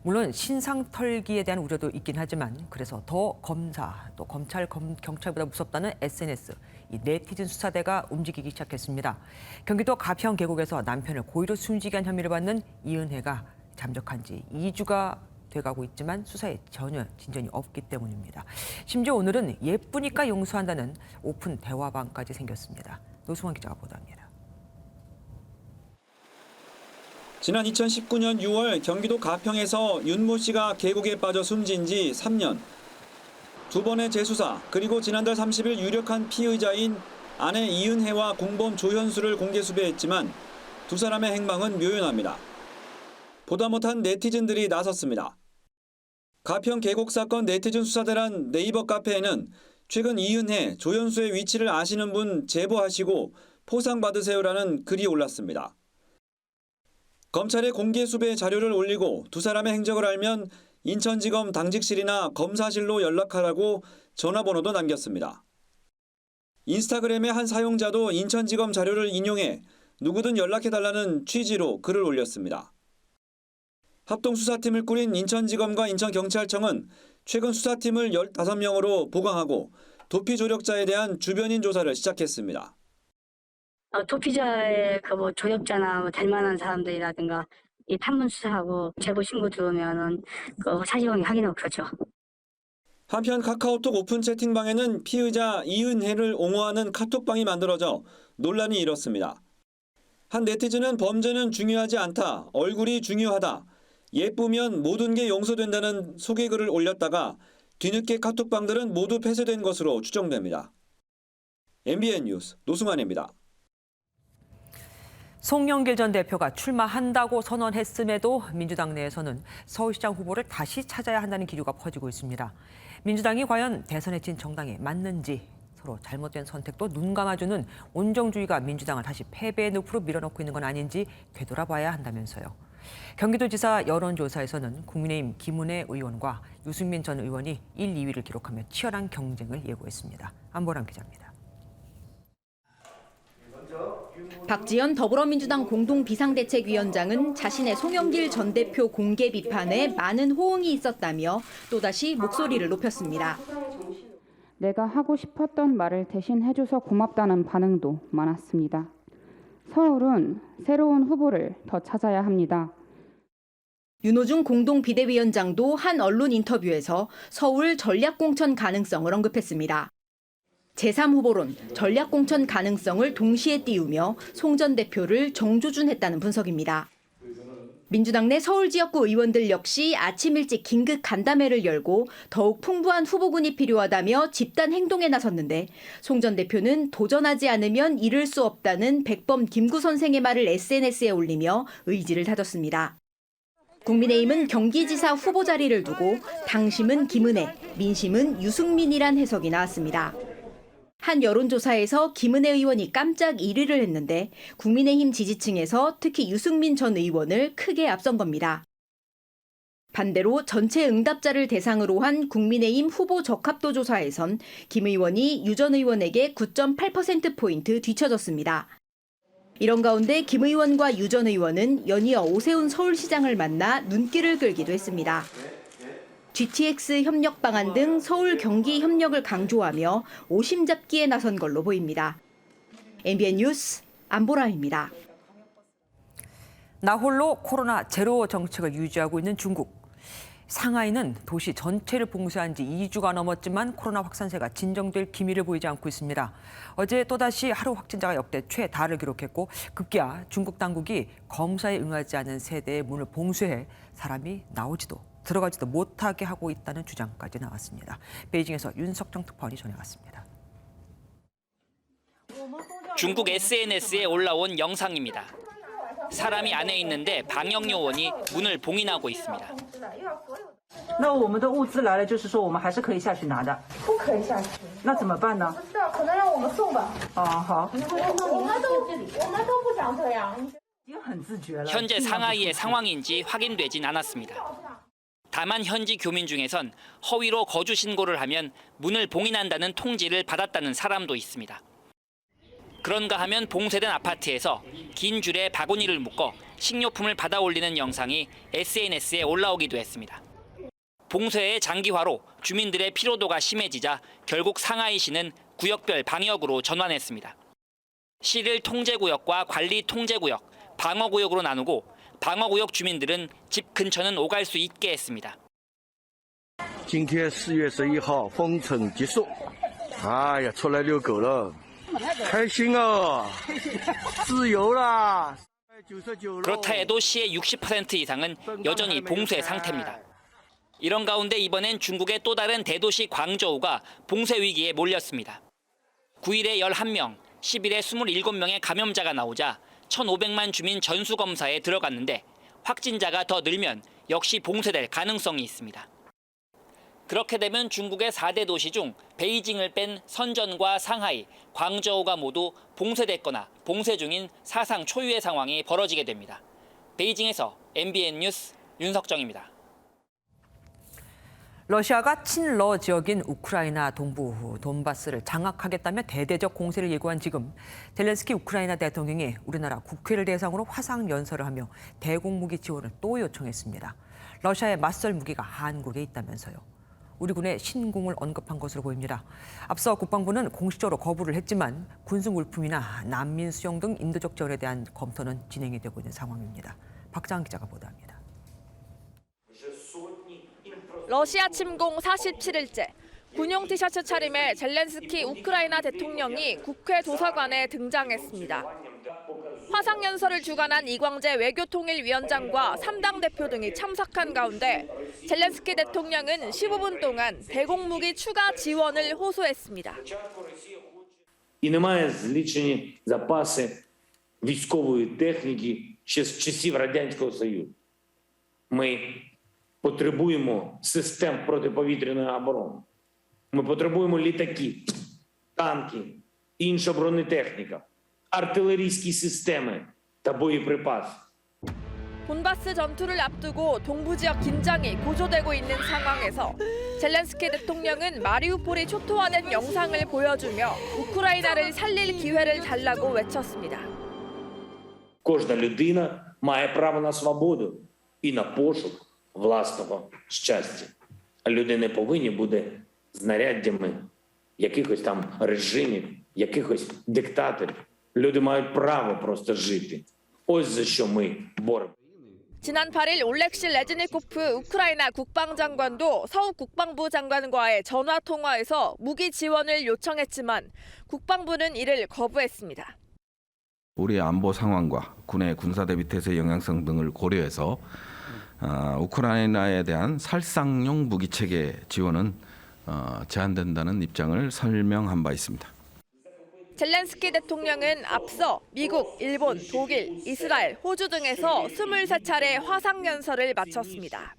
물론 신상 털기에 대한 우려도 있긴 하지만 그래서 더 검사 또 경찰보다 무섭다는 SNS 이 네티즌 수사대가 움직이기 시작했습니다. 경기도 가평 계곡에서 남편을 고의로 숨지게 한 혐의를 받는 이은혜가 잠적한 지 2주가 돼가고 있지만 수사에 전혀 진전이 없기 때문입니다. 심지어 오늘은 예쁘니까 용서한다는 오픈 대화방까지 생겼습니다. 노승환 기자가 보도합니다. 지난 2019년 6월 경기도 가평에서 윤모 씨가 계곡에 빠져 숨진 지 3년. 두 번의 재수사 그리고 지난달 30일 유력한 피의자인 아내 이은혜와 공범 조현수를 공개 수배했지만 두 사람의 행방은 묘연합니다. 보다 못한 네티즌들이 나섰습니다. 가평 계곡 사건 네티즌 수사대란 네이버 카페에는 최근 이은혜, 조현수의 위치를 아시는 분 제보하시고 포상받으세요라는 글이 올랐습니다. 검찰에 공개 수배 자료를 올리고 두 사람의 행적을 알면 인천지검 당직실이나 검사실로 연락하라고 전화번호도 남겼습니다. 인스타그램의 한 사용자도 인천지검 자료를 인용해 누구든 연락해달라는 취지로 글을 올렸습니다. 합동수사팀을 꾸린 인천지검과 인천경찰청은 최근 수사팀을 15명으로 보강하고 도피 조력자에 대한 주변인 조사를 시작했습니다. 도피자의 그 조력자나 될 만한 사람들이라든가 이 탐문 수사하고 제보 신고 들어오면은 그 사실관계 확인하고 그렇죠. 한편 카카오톡 오픈 채팅방에는 피의자 이은혜를 옹호하는 카톡방이 만들어져 논란이 일었습니다. 한 네티즌은 범죄는 중요하지 않다, 얼굴이 중요하다, 예쁘면 모든 게 용서된다는 소개글을 올렸다가 뒤늦게 카톡방들은 모두 폐쇄된 것으로 추정됩니다. MBN 뉴스 노승환입니다. 송영길 전 대표가 출마한다고 선언했음에도 민주당 내에서는 서울시장 후보를 다시 찾아야 한다는 기류가 퍼지고 있습니다. 민주당이 과연 대선에 진 정당에 맞는지 서로 잘못된 선택도 눈 감아주는 온정주의가 민주당을 다시 패배의 늪으로 밀어넣고 있는 건 아닌지 되돌아봐야 한다면서요. 경기도지사 여론조사에서는 국민의힘 김은혜 의원과 유승민 전 의원이 1, 2위를 기록하며 치열한 경쟁을 예고했습니다. 안보람 기자입니다. 박지원 더불어민주당 공동비상대책위원장은 자신의 송영길 전 대표 공개 비판에 많은 호응이 있었다며 또다시 목소리를 높였습니다. 내가 하고 싶었던 말을 대신 해줘서 고맙다는 반응도 많았습니다. 서울은 새로운 후보를 더 찾아야 합니다. 윤호중 공동비대위원장도 한 언론 인터뷰에서 서울 전략공천 가능성을 언급했습니다. 제3후보론 전략공천 가능성을 동시에 띄우며 송 전 대표를 정조준했다는 분석입니다. 민주당 내 서울 지역구 의원들 역시 아침 일찍 긴급 간담회를 열고 더욱 풍부한 후보군이 필요하다며 집단 행동에 나섰는데 송 전 대표는 도전하지 않으면 이룰 수 없다는 백범 김구 선생의 말을 SNS에 올리며 의지를 다졌습니다. 국민의힘은 경기지사 후보 자리를 두고 당심은 김은혜, 민심은 유승민이란 해석이 나왔습니다. 한 여론조사에서 김은혜 의원이 깜짝 1위를 했는데 국민의힘 지지층에서 특히 유승민 전 의원을 크게 앞선 겁니다. 반대로 전체 응답자를 대상으로 한 국민의힘 후보 적합도 조사에선 김 의원이 유 전 의원에게 9.8%포인트 뒤처졌습니다. 이런 가운데 김 의원과 유 전 의원은 연이어 오세훈 서울시장을 만나 눈길을 끌기도 했습니다. GTX 협력 방안 등 서울 경기 협력을 강조하며 오심잡기에 나선 걸로 보입니다. MBN 뉴스 안보라입니다. 나홀로 코로나 제로 정책을 유지하고 있는 중국. 상하이는 도시 전체를 봉쇄한 지 2주가 넘었지만 코로나 확산세가 진정될 기미를 보이지 않고 있습니다. 어제 또다시 하루 확진자가 역대 최다를 기록했고 급기야 중국 당국이 검사에 응하지 않은 세대의 문을 봉쇄해 사람이 나오지도 들어가지도 못하게 하고 있다는 주장까지 나왔습니다. 베이징에서 윤석정 특파원이 전해왔습니다. 중국 SNS에 올라온 영상입니다. 사람이 안에 있는데 방역 요원이 문을 봉인하고 있습니다. 那我们的物资来了，就是说我们还是可以下去拿的。不可以下去。那怎么办呢？不知道，可能让我们送吧。好。我们都不想这样。已经很自觉了。 현재 상하이의 상황인지 확인되진 않았습니다. 다만 현지 교민 중에선 허위로 거주 신고를 하면 문을 봉인한다는 통지를 받았다는 사람도 있습니다. 그런가 하면 봉쇄된 아파트에서 긴 줄에 바구니를 묶어 식료품을 받아 올리는 영상이 SNS에 올라오기도 했습니다. 봉쇄의 장기화로 주민들의 피로도가 심해지자 결국 상하이시는 구역별 방역으로 전환했습니다. 시를 통제구역과 관리 통제구역, 방어구역으로 나누고 방어구역 주민들은 집 근처는 오갈 수 있게 했습니다. 今天4月11号封城结束，哎呀，出来遛狗了，开心啊，自由啦。 그렇다 해도 시의 60% 이상은 여전히 봉쇄 상태입니다. 이런 가운데 이번엔 중국의 또 다른 대도시 광저우가 봉쇄 위기에 몰렸습니다. 9일에 11명, 10일에 27명의 감염자가 나오자 1,500만 주민 전수검사에 들어갔는데 확진자가 더 늘면 역시 봉쇄될 가능성이 있습니다. 그렇게 되면 중국의 4대 도시 중 베이징을 뺀 선전과 상하이, 광저우가 모두 봉쇄됐거나 봉쇄 중인 사상 초유의 상황이 벌어지게 됩니다. 베이징에서 MBN 뉴스 윤석정입니다. 러시아가 친러 지역인 우크라이나 동부 돈바스를 장악하겠다며 대대적 공세를 예고한 지금 젤렌스키 우크라이나 대통령이 우리나라 국회를 대상으로 화상 연설을 하며 대공무기 지원을 또 요청했습니다. 러시아의 맞설 무기가 한국에 있다면서요. 우리 군의 신공을 언급한 것으로 보입니다. 앞서 국방부는 공식적으로 거부를 했지만 군수 물품이나 난민 수용 등 인도적 지원에 대한 검토는 진행이 되고 있는 상황입니다. 박장한 기자가 보도합니다. 러시아 침공 47일째, 군용 티셔츠 차림의 젤렌스키 우크라이나 대통령이 국회 도서관에 등장했습니다. 화상 연설을 주관한 이광재 외교통일위원장과 3당 대표 등이 참석한 가운데 젤렌스키 대통령은 15분 동안 대공무기 추가 지원을 호소했습니다. І немає злічені запаси військової техніки ще з часів Радянського Союзу. Ми потребуємо систем протиповітряної оборони. Ми потребуємо літаків, танків, інша бронетехніка, артилерійські системи та боєприпаси. 돈바스 전투를 앞두고 동부 지역 긴장이 고조되고 있는 상황에서 젤렌스키 대통령은 마리우폴이 초토화된 영상을 보여주며 우크라이나를 살릴 기회를 달라고 외쳤습니다. Кожна людина має право на свободу і на пошук власного щастя. А люди не повинні бути знаряддями якихось там режимів, якихось диктаторів. Люди мають право просто жити. Ось за що ми боремося. 지난 8일 올렉시 레즈니코프 우크라이나 국방장관도 서욱 국방부 장관과의 전화 통화에서 무기 지원을 요청했지만 국방부는 이를 거부했습니다. 우리의 안보 상황과 군의 군사대비 태세 영향성 등을 고려해서 우크라이나에 대한 살상용 무기 체계 지원은 제한된다는 입장을 설명한 바 있습니다. 젤렌스키 대통령은 앞서 미국, 일본, 독일, 이스라엘, 호주 등에서 23차례 화상연설을 마쳤습니다.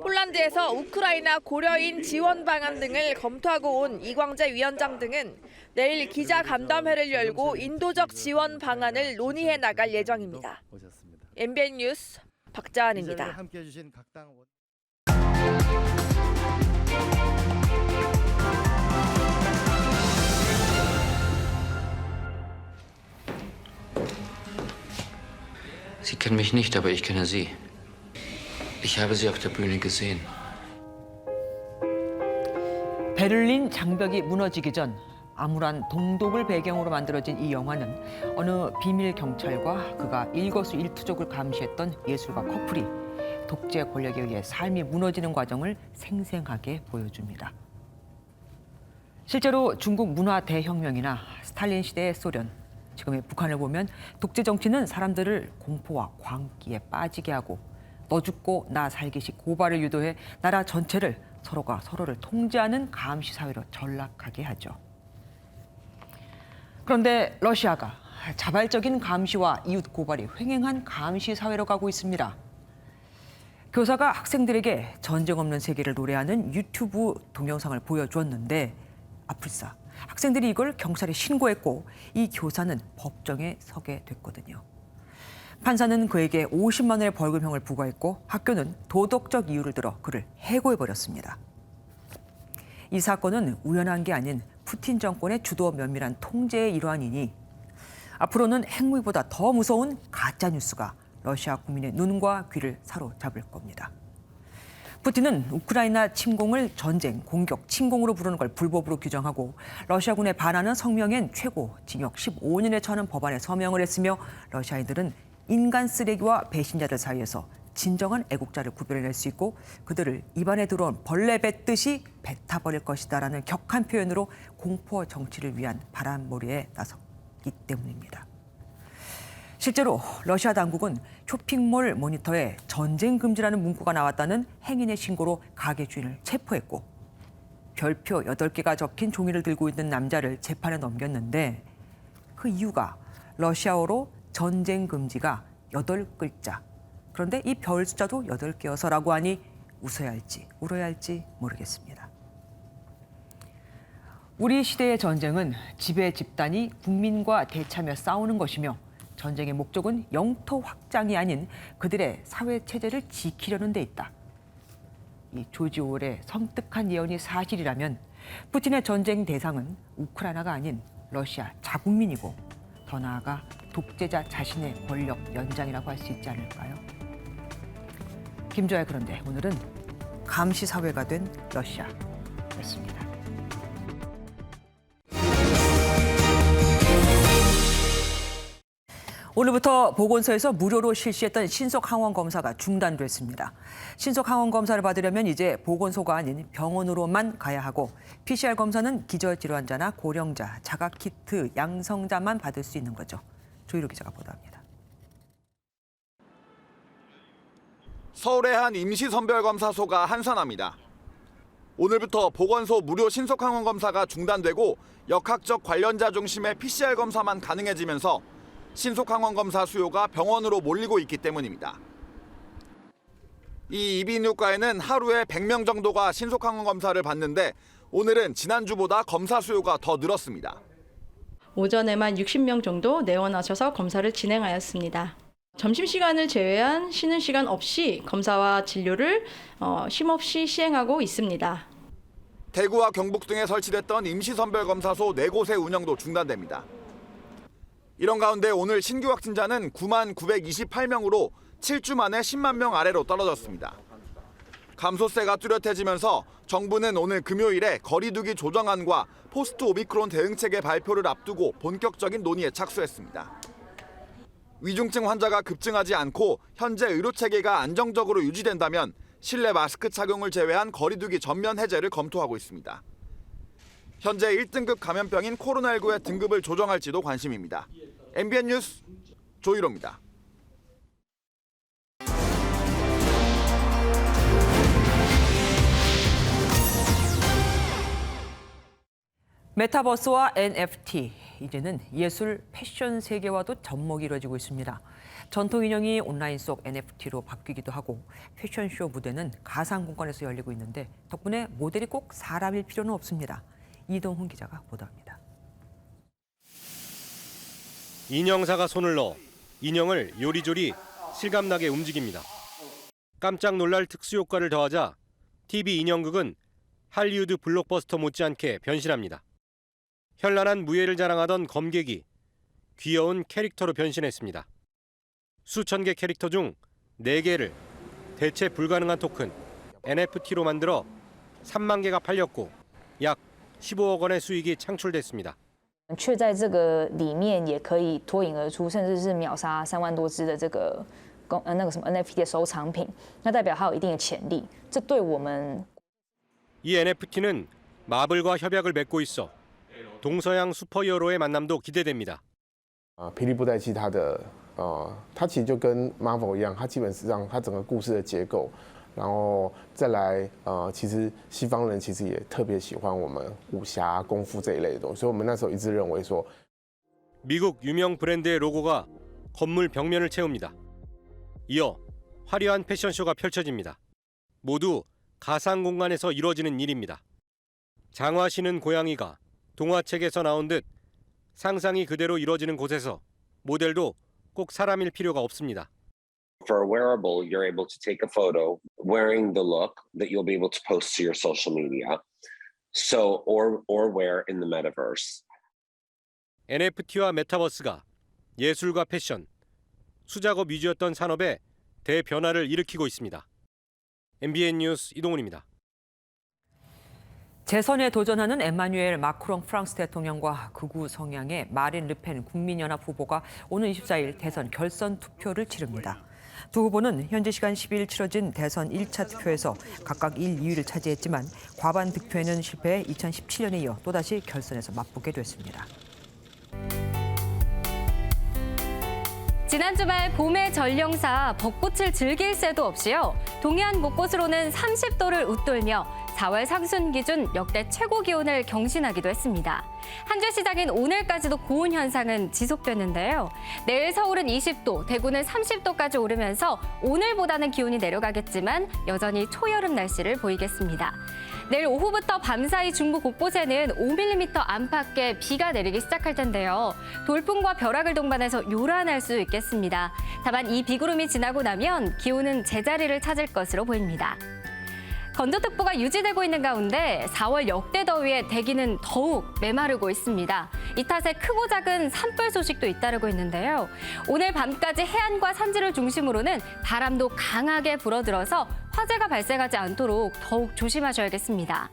폴란드에서 우크라이나 고려인 지원 방안 등을 검토하고 온 이광재 위원장 등은 내일 기자간담회를 열고 인도적 지원 방안을 논의해 나갈 예정입니다. MBN 뉴스 박자은입니다. Sie kennen mich nicht, aber ich kenne Sie. Ich habe Sie auf der Bühne gesehen. 베를린 장벽이 무너지기 전 암울한 동독을 배경으로 만들어진 이 영화는 어느 비밀 경찰과 그가 일거수일투족을 감시했던 예술가 커플이 독재 권력에 의해 삶이 무너지는 과정을 생생하게 보여줍니다. 실제로 중국 문화 대혁명이나 스탈린 시대의 소련, 지금의 북한을 보면 독재 정치는 사람들을 공포와 광기에 빠지게 하고 너 죽고 나 살기식 고발을 유도해 나라 전체를 서로가 서로를 통제하는 감시 사회로 전락하게 하죠. 그런데 러시아가 자발적인 감시와 이웃 고발이 횡행한 감시 사회로 가고 있습니다. 교사가 학생들에게 전쟁 없는 세계를 노래하는 유튜브 동영상을 보여주었는데 아플싸 학생들이 이걸 경찰에 신고했고 이 교사는 법정에 서게 됐거든요. 판사는 그에게 50만 원의 벌금형을 부과했고 학교는 도덕적 이유를 들어 그를 해고해버렸습니다. 이 사건은 우연한 게 아닌 푸틴 정권의 주도 면밀한 통제의 일환이니 앞으로는 핵무기보다 더 무서운 가짜뉴스가 러시아 국민의 눈과 귀를 사로잡을 겁니다. 푸틴은 우크라이나 침공을 전쟁, 공격, 침공으로 부르는 걸 불법으로 규정하고 러시아군에 반하는 성명엔 최고 징역 15년에 처하는 법안에 서명을 했으며 러시아인들은 인간 쓰레기와 배신자들 사이에서 진정한 애국자를 구별해낼 수 있고 그들을 입안에 들어온 벌레 뱉듯이 뱉어버릴 것이다라는 격한 표현으로 공포 정치를 위한 바람몰이에 나섰기 때문입니다. 실제로 러시아 당국은 쇼핑몰 모니터에 전쟁 금지라는 문구가 나왔다는 행인의 신고로 가게 주인을 체포했고 별표 8개가 적힌 종이를 들고 있는 남자를 재판에 넘겼는데 그 이유가 러시아어로 전쟁 금지가 8글자. 그런데 이 별 숫자도 8개여서라고 하니 웃어야 할지 울어야 할지 모르겠습니다. 우리 시대의 전쟁은 지배 집단이 국민과 대차며 싸우는 것이며 전쟁의 목적은 영토 확장이 아닌 그들의 사회 체제를 지키려는 데 있다. 이 조지 오웰의 섬뜩한 예언이 사실이라면 푸틴의 전쟁 대상은 우크라이나가 아닌 러시아 자국민이고 더 나아가 독재자 자신의 권력 연장이라고 할 수 있지 않을까요? 김조아의 그런데 오늘은 감시 사회가 된 러시아였습니다. 오늘부터 보건소에서 무료로 실시했던 신속 항원 검사가 중단됐습니다. 신속 항원 검사를 받으려면 이제 보건소가 아닌 병원으로만 가야 하고 PCR 검사는 기저질환자나 고령자, 자가키트 양성자만 받을 수 있는 거죠. 조희로 기자가 보도합니다. 서울의 한 임시선별검사소가 한산합니다. 오늘부터 보건소 무료 신속 항원 검사가 중단되고 역학적 관련자 중심의 PCR 검사만 가능해지면서 신속 항원 검사 수요가 병원으로 몰리고 있기 때문입니다. 이 이비인후과에는 하루에 100명 정도가 신속 항원 검사를 받는데 오늘은 지난주보다 검사 수요가 더 늘었습니다. 오전에만 60명 정도 내원하셔서 검사를 진행하였습니다. 점심시간을 제외한 쉬는 시간 없이 검사와 진료를 쉼없이 시행하고 있습니다. 대구와 경북 등에 설치됐던 임시선별검사소 4곳의 운영도 중단됩니다. 이런 가운데 오늘 신규 확진자는 9만 928명으로 7주 만에 10만 명 아래로 떨어졌습니다. 감소세가 뚜렷해지면서 정부는 오늘 금요일에 거리두기 조정안과 포스트 오미크론 대응체계 발표를 앞두고 본격적인 논의에 착수했습니다. 위중증 환자가 급증하지 않고 현재 의료체계가 안정적으로 유지된다면 실내 마스크 착용을 제외한 거리두기 전면 해제를 검토하고 있습니다. 현재 1등급 감염병인 코로나19의 등급을 조정할지도 관심입니다. MBN 뉴스 조희로입니다. 메타버스와 NFT, 이제는 예술, 패션 세계와도 접목이 이루어지고 있습니다. 전통 인형이 온라인 속 NFT로 바뀌기도 하고 패션쇼 무대는 가상 공간에서 열리고 있는데 덕분에 모델이 꼭 사람일 필요는 없습니다. 이동훈 기자가 보도합니다. 인형사가 손을 넣어 인형을 요리조리 실감나게 움직입니다. 깜짝 놀랄 특수효과를 더하자 TV 인형극은 할리우드 블록버스터 못지않게 변신합니다. 현란한 무예를 자랑하던 검객이 귀여운 캐릭터로 변신했습니다. 수천 개 캐릭터 중 4개를 대체 불가능한 토큰 NFT로 만들어 3만 개가 팔렸고 약 15억 원의 수익이 창출됐습니다. 却在这个里面也可以脱颖而出，甚至是秒杀3万多只的这个NFT 的收藏品，那代表它有一定的潜力。这对我们 이 NFT는 마블과 협약을 맺고 있어 동서양 슈퍼히어로의 만남도 기대됩니다. 霹雳布袋戏它其实就跟 Marvel 一样，它基本上它整个故事的结构，然后再来其实西方人其实也特别喜欢我们武侠、功夫这一类的东西，所以我们那时候一致认为说， 미국 유명 브랜드의 로고가 건물 벽면을 채웁니다. 이어 화려한 패션쇼가 펼쳐집니다. 모두 가상 공간에서 이루어지는 일입니다. 장화 신은 고양이가 동화책에서 나온 듯 상상이 그대로 이루어지는 곳에서 모델도 꼭 사람일 필요가 없습니다. For a wearable, you're able to take a photo wearing the look that you'll be able to post to your social media. So, or wear in the metaverse. NFT와 메타버스가 예술과 패션, 수작업 위주였던 산업에 대변화를 일으키고 있습니다. MBN 뉴스 이동훈입니다. 재선에 도전하는 에마뉴엘 마크롱 프랑스 대통령과 극우 성향의 마린 르펜 국민연합 후보가 오늘 24일 대선 결선 투표를 치릅니다. 두 후보는 현지 시간 12일 치러진 대선 1차 투표에서 각각 1, 2위를 차지했지만 과반 득표에는 실패해 2017년에 이어 또다시 결선에서 맞붙게 됐습니다. 지난 주말 봄의 전령사 벚꽃을 즐길 새도 없이요. 동해안 곳곳으로는 30도를 웃돌며 4월 상순 기준 역대 최고 기온을 경신하기도 했습니다. 한 주 시작인 오늘까지도 고온 현상은 지속됐는데요. 내일 서울은 20도, 대구는 30도까지 오르면서 오늘보다는 기온이 내려가겠지만 여전히 초여름 날씨를 보이겠습니다. 내일 오후부터 밤사이 중부 곳곳에는 5mm 안팎의 비가 내리기 시작할 텐데요. 돌풍과 벼락을 동반해서 요란할 수 있겠습니다. 다만 이 비구름이 지나고 나면 기온은 제자리를 찾을 것으로 보입니다. 건조특보가 유지되고 있는 가운데 4월 역대 더위에 대기는 더욱 메마르고 있습니다. 이 탓에 크고 작은 산불 소식도 잇따르고 있는데요. 오늘 밤까지 해안과 산지를 중심으로는 바람도 강하게 불어들어서 화재가 발생하지 않도록 더욱 조심하셔야겠습니다.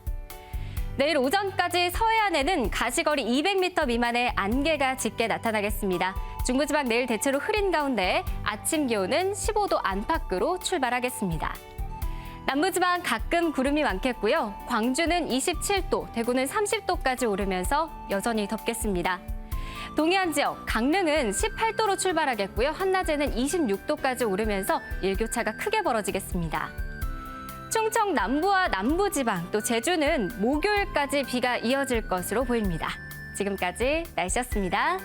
내일 오전까지 서해안에는 가시거리 200m 미만의 안개가 짙게 나타나겠습니다. 중부지방 내일 대체로 흐린 가운데 아침 기온은 15도 안팎으로 출발하겠습니다. 남부지방 가끔 구름이 많겠고요. 광주는 27도, 대구는 30도까지 오르면서 여전히 덥겠습니다. 동해안 지역, 강릉은 18도로 출발하겠고요. 한낮에는 26도까지 오르면서 일교차가 크게 벌어지겠습니다. 충청 남부와 남부지방, 또 제주는 목요일까지 비가 이어질 것으로 보입니다. 지금까지 날씨였습니다.